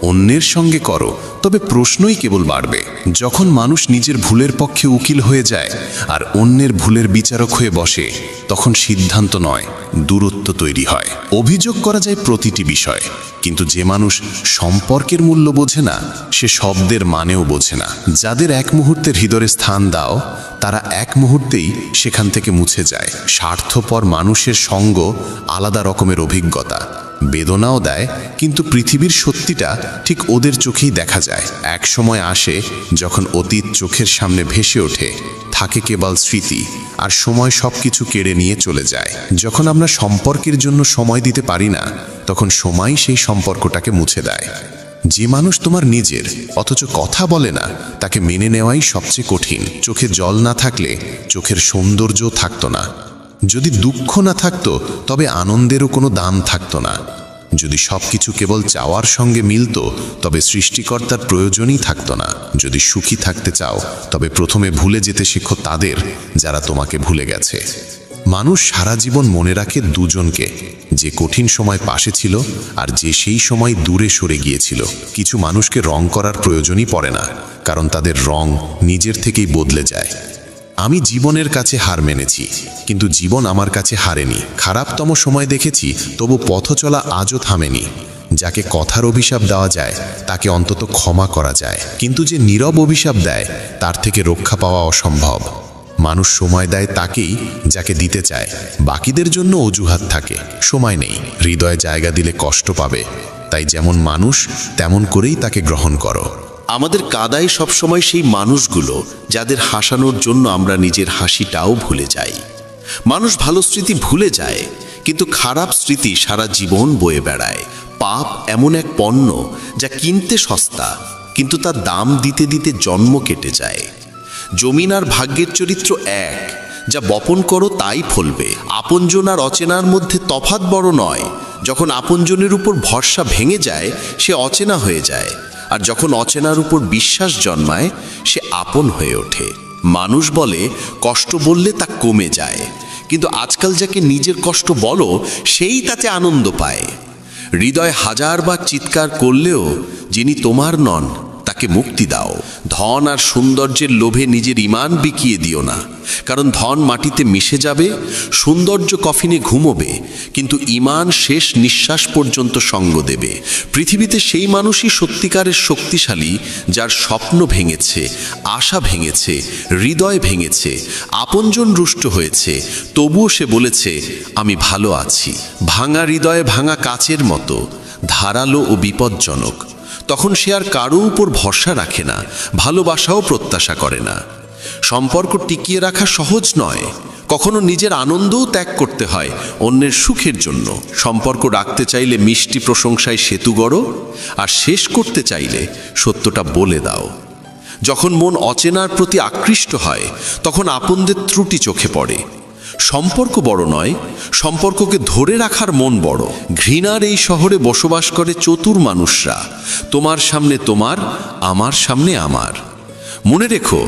Speaker 3: অন্যের সঙ্গে করো তবে প্রশ্নই কেবল বাড়বে। যখন মানুষ নিজের ভুলের পক্ষে উকিল হয়ে যায় আর অন্যের ভুলের বিচারক হয়ে বসে, তখন সিদ্ধান্ত নয়, দূরত্ব তৈরি হয়। অভিযোগ করা যায় প্রতিটি বিষয়, কিন্তু যে মানুষ সম্পর্কের মূল্য বোঝে না, সে শব্দের মানেও বোঝে না। যাদের এক মুহূর্তের হৃদয়ে স্থান দাও, তারা এক মুহূর্তেই সেখান থেকে মুছে যায়। স্বার্থপর মানুষের সঙ্গ আলাদা রকমের অভিজ্ঞতা, বেদনাও দেয়, কিন্তু পৃথিবীর সত্যিটা ঠিক ওদের চোখেই দেখা যায়। এক সময় আসে যখন অতীত চোখের সামনে ভেসে ওঠে, থাকে কেবল স্মৃতি, আর সময় সবকিছু কেড়ে নিয়ে চলে যায়। যখন আমরা সম্পর্কের জন্য সময় দিতে পারি না, তখন সময় সেই সম্পর্কটাকে মুছে দেয়। যে মানুষ তোমার নিজের অথচ কথা বলে না, তাকে মেনে নেওয়াই সবচেয়ে কঠিন। চোখে জল না থাকলে চোখের সৌন্দর্য থাকতো না। যদি দুঃখ না থাকতো, তবে আনন্দেরও কোনো দাম থাকতো না। যদি সবকিছু কেবল চাওয়ার সঙ্গে মিলত, তবে সৃষ্টিকর্তার প্রয়োজনই থাকতো না। যদি সুখী থাকতে চাও, তবে প্রথমে ভুলে যেতে শেখো তাদের, যারা তোমাকে ভুলে গেছে। মানুষ সারা জীবন মনে রাখে দুজনকে, যে কঠিন সময় পাশে ছিল আর যে সেই সময় দূরে সরে গিয়েছিল। কিছু মানুষকে রং করার প্রয়োজনই পড়ে না, কারণ তাদের রং নিজের থেকেই বদলে যায়। আমি জীবনের কাছে হার মেনেছি, কিন্তু জীবন আমার কাছে হারেনি। খারাপতম সময় দেখেছি, তবু পথ চলা আজও থামেনি। যাকে কথার অভিশাপ দেওয়া যায়, তাকে অন্তত ক্ষমা করা যায়, কিন্তু যে নীরব অভিশাপ দেয়, তার থেকে রক্ষা পাওয়া অসম্ভব। মানুষ সময় দেয় তাকেই যাকে দিতে চায়, বাকিদের জন্য অজুহাত থাকে। সময় নেই, হৃদয়ে জায়গা দিলে কষ্ট পাবে, তাই যেমন মানুষ তেমন করেই তাকে গ্রহণ করো।
Speaker 6: আমাদের কাদায় সবসময় সেই মানুষগুলো, যাদের হাসানোর জন্য আমরা নিজের হাসিটাও ভুলে যাই। মানুষ ভালো স্মৃতি ভুলে যায়, কিন্তু খারাপ স্মৃতি সারা জীবন বয়ে বেড়ায়। পাপ এমন এক পণ্য যা কিনতে সস্তা, কিন্তু তার দাম দিতে দিতে জন্ম কেটে যায়। জমিন আর ভাগ্যের চরিত্র এক, যা বপন করো তাই ফলবে। আপনজন আর অচেনার মধ্যে তফাৎ বড় নয়। যখন আপনজনের উপর ভরসা ভেঙে যায়, সে অচেনা হয়ে যায়, আর যখন অচেনার উপর বিশ্বাস জন্মায়, সে আপন হয়ে ওঠে। মানুষ বলে কষ্ট বললে তা কমে যায়, কিন্তু আজকাল যাকে নিজের কষ্ট বলো, সেই তাতে আনন্দ পায়। হৃদয় হাজারবার চিৎকার করলেও যিনি তোমার নন, তাকে মুক্তি দাও। ধন আর সৌন্দর্যের লোভে নিজের ঈমান বিকিয়ে দিও না, কারণ ধন মাটিতে মিশে যাবে, সৌন্দর্য কফিনে ঘুমোবে, কিন্তু ঈমান শেষ নিঃশ্বাস পর্যন্ত সঙ্গ দেবে। পৃথিবীতে সেই মানুষই সত্যিকারের শক্তিশালী, যার স্বপ্ন ভেঙেছে, আশা ভেঙেছে, হৃদয় ভেঙেছে, আপনজন রুষ্ট হয়েছে, তবুও সে বলেছে আমি ভালো আছি। ভাঙা হৃদয়ে ভাঙা কাচের মতো, ধারালো ও বিপজ্জনক। তখন সে আর কারো উপর ভরসা রাখে না, ভালোবাসাও প্রত্যাশা করে না। সম্পর্ক টিকিয়ে রাখা সহজ নয়, কখনো নিজের আনন্দও ত্যাগ করতে হয় অন্যের সুখের জন্য। সম্পর্ক রাখতে চাইলে মিষ্টি প্রশংসায় সেতু গড়ো, আর শেষ করতে চাইলে সত্যটা বলে দাও। যখন মন অচেনার প্রতি আকৃষ্ট হয়, তখন আপনদের ত্রুটি চোখে পড়ে। সম্পর্ক বড় নয়, সম্পর্ককে ধরে রাখার মন বড়। ঘৃণার এই শহরে বসবাস করে চতুর মানুষরা, তোমার সামনে তোমার, আমার সামনে আমার। মনে রেখো,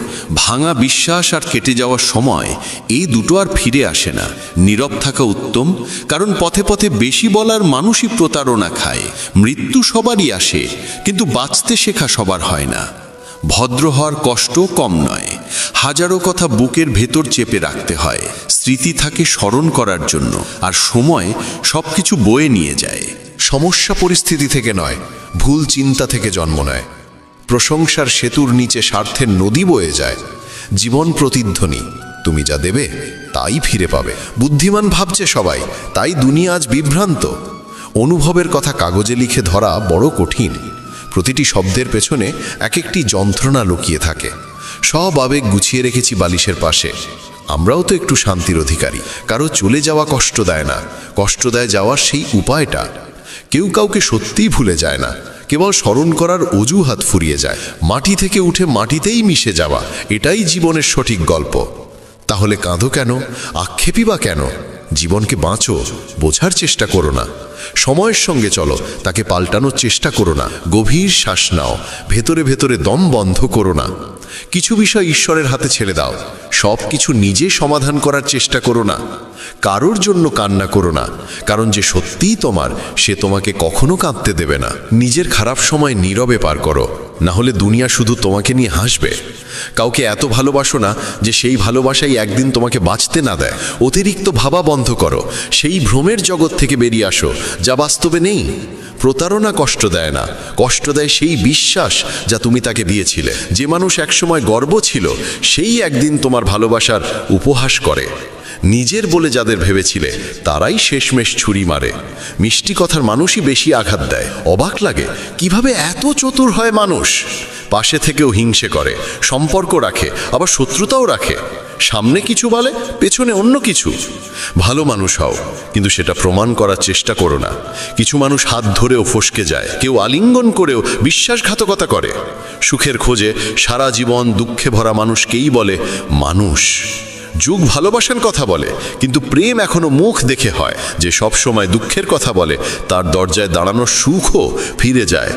Speaker 6: ভাঙা বিশ্বাস আর কেটে যাওয়ার সময়, এই দুটো আর ফিরে আসে না। নীরব থাকা উত্তম, কারণ পথে পথে বেশি বলার মানুষই প্রতারণা খায়। মৃত্যু সবারই আসে, কিন্তু বাঁচতে শেখা সবার হয় না। ভদ্র হওয়ার কষ্ট কম নয়, হাজারো কথা বুকের ভেতর চেপে রাখতে হয়। স্মৃতি থাকে স্মরণ করার জন্য, আর সময় সবকিছু বয়ে নিয়ে যায়।
Speaker 9: সমস্যা পরিস্থিতি থেকে নয়, ভুল চিন্তা থেকে জন্ম নেয়। প্রশংসার সেতুর নিচে স্বার্থের নদী বয়ে যায়। জীবন প্রতিধ্বনি, তুমি যা দেবে তাই ফিরে পাবে। বুদ্ধিমান ভাবছে সবাই, তাই দুনিয়া আজ বিভ্রান্ত। অনুভবের কথা কাগজে লিখে ধরা বড় কঠিন। প্রতিটি শব্দের পেছনে এক একটি যন্ত্রণা লুকিয়ে থাকে। সব আবেগ গুছিয়ে রেখেছি বালিশের পাশে। আমরাও তো একটু শান্তির অধিকারী। কারো চলে যাওয়া কষ্ট দেয় না, কষ্ট দেয় যাওয়ার সেই উপায়টা। কেউ কাউকে সত্যিই ভুলে যায় না, কেবল স্মরণ করার অজুহাত ফুরিয়ে যায়। মাটি থেকে উঠে মাটিতেই মিশে যাওয়া, এটাই জীবনের সঠিক গল্প। তাহলে কাঁদো কেন, আক্ষেপই বা কেন? জীবনকে বাঁচো, বোঝার চেষ্টা করো না। সময়ের সঙ্গে চলো, তাকে পাল্টানোর চেষ্টা করো না। গভীর শ্বাস নাও, ভেতরে ভেতরে দম বন্ধ করো না।
Speaker 2: কিছু বিষয় ঈশ্বরের হাতে ছেড়ে দাও। সব কিছু নিজে সমাধান করার চেষ্টা করো না। কারোর জন্য কান্না করো না, কারণ যে সত্যিই তোমার, সে তোমাকে কখনো কাঁদতে দেবে না। নিজের খারাপ সময় নীরবে পার করো, না হলে দুনিয়া শুধু তোমাকে নিয়ে হাসবে। কাউকে এত ভালোবাসো না যে সেই ভালোবাসাই একদিন তোমাকে বাঁচতে না দেয়। অতিরিক্ত ভাবা বন্ধ করো, সেই ভ্রমের জগৎ থেকে বেরিয়ে আসো যা বাস্তবে নেই। প্রতারণা কষ্ট দেয় না, কষ্ট দেয় সেই বিশ্বাস যা তুমি তাকে দিয়েছিলে। যে মানুষ একসময় গর্ব ছিল, সেই একদিন তোমার ভালোবাসার উপহাস করে। নিজের বলে যাদের ভেবেছিলে, তারাই শেষমেশ ছুরি মারে। মিষ্টি কথার মানুষই বেশি আঘাত দেয়। অবাক লাগে কিভাবে এত চতুর হয় মানুষ। পাশে থেকেও হিংসে করে, সম্পর্ক রাখে, আবার শত্রুতাও রাখে। সামনে কিছু বলে, পেছনে অন্য কিছু। ভালো মানুষ হও, কিন্তু সেটা প্রমাণ করার চেষ্টা করো না। কিছু মানুষ হাত ধরেও ফসকে যায়, কেউ আলিঙ্গন করেও বিশ্বাসঘাতকতা করে। সুখের খোঁজে সারা জীবন দুঃখে ভরা মানুষকেই বলে মানুষ। যুগ ভালোবাসার কথা বলে, কিন্তু প্রেম এখনো মুখ দেখে হয়। যে সব সময় দুঃখের কথা বলে, তার দরজায় দাঁড়ানোর সুখও ফিরে যায়।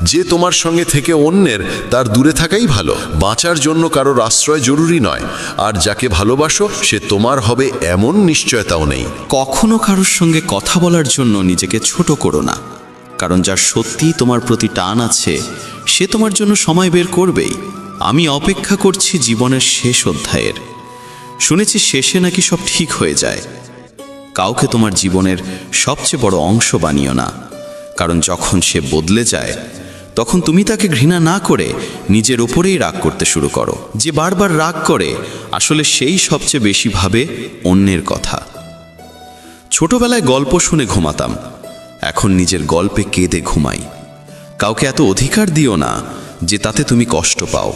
Speaker 2: যে তোমার সঙ্গে থেকে অন্যের, তার দূরে থাকাই ভালো। বাঁচার জন্য কারোর আশ্রয় জরুরি নয়, আর যাকে ভালোবাসো সে তোমার হবে এমন নিশ্চয়তাও নেই।
Speaker 7: কখনো কারোর সঙ্গে কথা বলার জন্য নিজেকে ছোট করো না, কারণ যার সত্যিই তোমার প্রতি টান আছে, সে তোমার জন্য সময় বের করবেই। আমি অপেক্ষা করছি জীবনের শেষ অধ্যায়ের। শুনেছি শেষে নাকি সব ঠিক হয়ে যায়। কাউকে তোমার জীবনের সবচেয়ে বড় অংশ বানিও না, কারণ যখন সে বদলে যায়, তখন তুমি তাকে ঘৃণা না করে নিজের ওপরেই রাগ করতে শুরু করো। যে বারবার রাগ করে, আসলে সেই সবচেয়ে বেশি ভাবে অন্যের কথা। ছোটবেলায় গল্প শুনে ঘুমাতাম, এখন নিজের গল্পে কেঁদে ঘুমাই। কাউকে এত অধিকার দিও না যে তাতে তুমি কষ্ট পাও,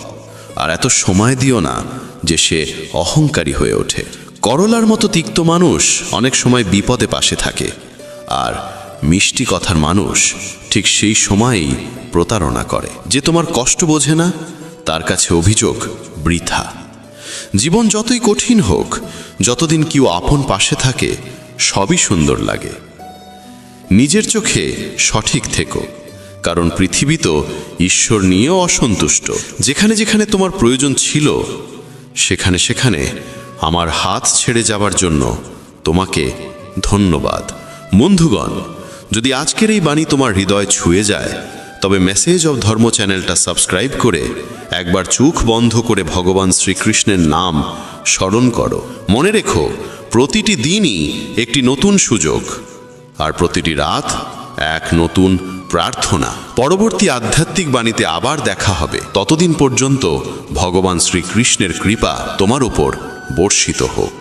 Speaker 7: আর এত সময় দিও না যে সে অহংকারী হয়ে ওঠে। করলার মতো তিক্ত মানুষ অনেক সময় বিপদে পাশে থাকে, আর মিষ্টি কথার মানুষ ঠিক সেই সময়েই প্রতারণা করে। যে তোমার কষ্ট বোঝে না, তার কাছে অভিযোগ বৃথা। জীবন যতই কঠিন হোক, যতদিন কেউ আপন পাশে থাকে, সবই সুন্দর লাগে। নিজের চোখে সঠিক থেকো, কারণ পৃথিবী তো ঈশ্বর নিয়েও অসন্তুষ্ট। যেখানে যেখানে তোমার প্রয়োজন ছিল, সেখানে সেখানে আমার হাত ছেড়ে যাবার জন্য তোমাকে ধন্যবাদ। বন্ধুগণ, যদি আজকের এই বাণী তোমার হৃদয় ছুঁয়ে যায়, তবে মেসেজ অব ধর্ম চ্যানেলটা সাবস্ক্রাইব করে একবার চোখ বন্ধ করে ভগবান শ্রীকৃষ্ণের নাম স্মরণ করো। মনে রেখো, প্রতিটি দিনই একটি নতুন সুযোগ, আর প্রতিটি রাত এক নতুন প্রার্থনা। পরবর্তী আধ্যাত্মিক বাণীতে আবার দেখা হবে। ততদিন পর্যন্ত ভগবান শ্রীকৃষ্ণের কৃপা তোমার উপর বর্ষিত হোক।